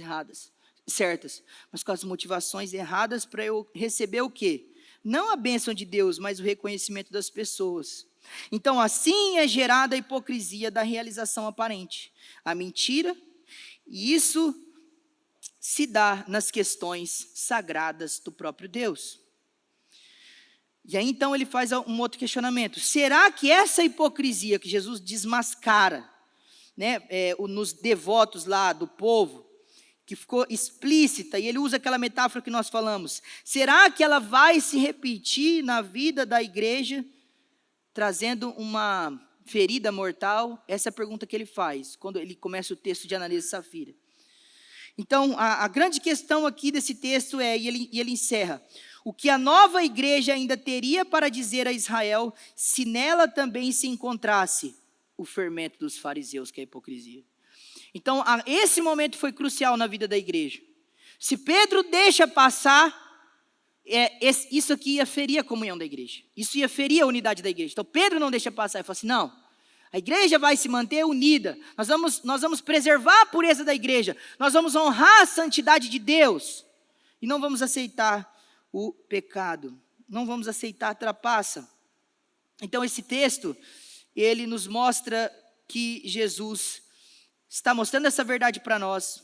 certas, mas com as motivações erradas para eu receber o quê? Não a bênção de Deus, mas o reconhecimento das pessoas. Então, assim é gerada a hipocrisia da realização aparente, a mentira. E isso se dá nas questões sagradas do próprio Deus. E aí então ele faz um outro questionamento. Será que essa hipocrisia que Jesus desmascara, né, nos devotos lá do povo, que ficou explícita, e ele usa aquela metáfora que nós falamos, será que ela vai se repetir na vida da igreja, trazendo uma ferida mortal? Essa é a pergunta que ele faz, quando ele começa o texto de Ananias e Safira. Então, a grande questão aqui desse texto e ele encerra, o que a nova igreja ainda teria para dizer a Israel, se nela também se encontrasse o fermento dos fariseus, que é a hipocrisia. Então, esse momento foi crucial na vida da igreja. Se Pedro deixa passar, isso aqui ia ferir a comunhão da igreja. Isso ia ferir a unidade da igreja. Então, Pedro não deixa passar. Ele fala assim, não, a igreja vai se manter unida. Nós vamos preservar a pureza da igreja. Nós vamos honrar a santidade de Deus. E não vamos aceitar o pecado. Não vamos aceitar a trapaça. Então, esse texto, ele nos mostra que Jesus está mostrando essa verdade para nós,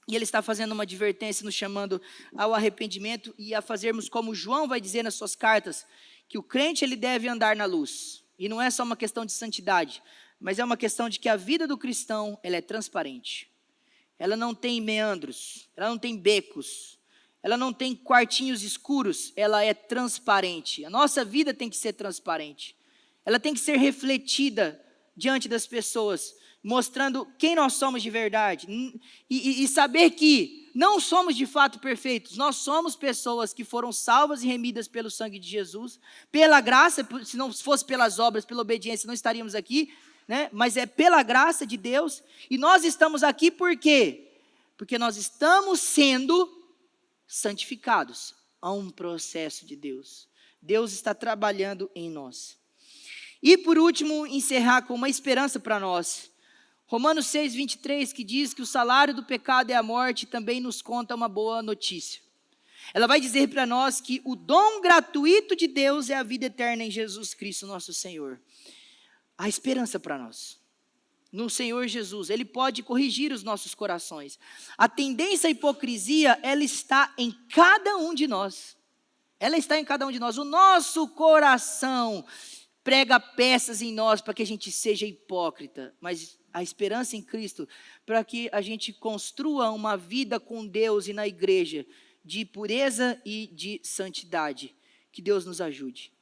e ele está fazendo uma advertência, nos chamando ao arrependimento e a fazermos como João vai dizer nas suas cartas, que o crente ele deve andar na luz, e não é só uma questão de santidade, mas é uma questão de que a vida do cristão, ela é transparente, ela não tem meandros, ela não tem becos, ela não tem quartinhos escuros, ela é transparente. A nossa vida tem que ser transparente, ela tem que ser refletida diante das pessoas, mostrando quem nós somos de verdade, e saber que não somos de fato perfeitos, nós somos pessoas que foram salvas e remidas pelo sangue de Jesus, pela graça, se não fosse pelas obras, pela obediência, não estaríamos aqui, né? Mas é pela graça de Deus, e nós estamos aqui por quê? Porque nós estamos sendo santificados a um processo de Deus. Deus está trabalhando em nós. E por último, encerrar com uma esperança para nós. Romanos 6, 23, que diz que o salário do pecado é a morte, também nos conta uma boa notícia. Ela vai dizer para nós que o dom gratuito de Deus é a vida eterna em Jesus Cristo, nosso Senhor. Há esperança para nós. No Senhor Jesus, Ele pode corrigir os nossos corações. A tendência à hipocrisia, ela está em cada um de nós. Ela está em cada um de nós. O nosso coração prega peças em nós para que a gente seja hipócrita, mas a esperança em Cristo, para que a gente construa uma vida com Deus e na igreja, de pureza e de santidade. Que Deus nos ajude.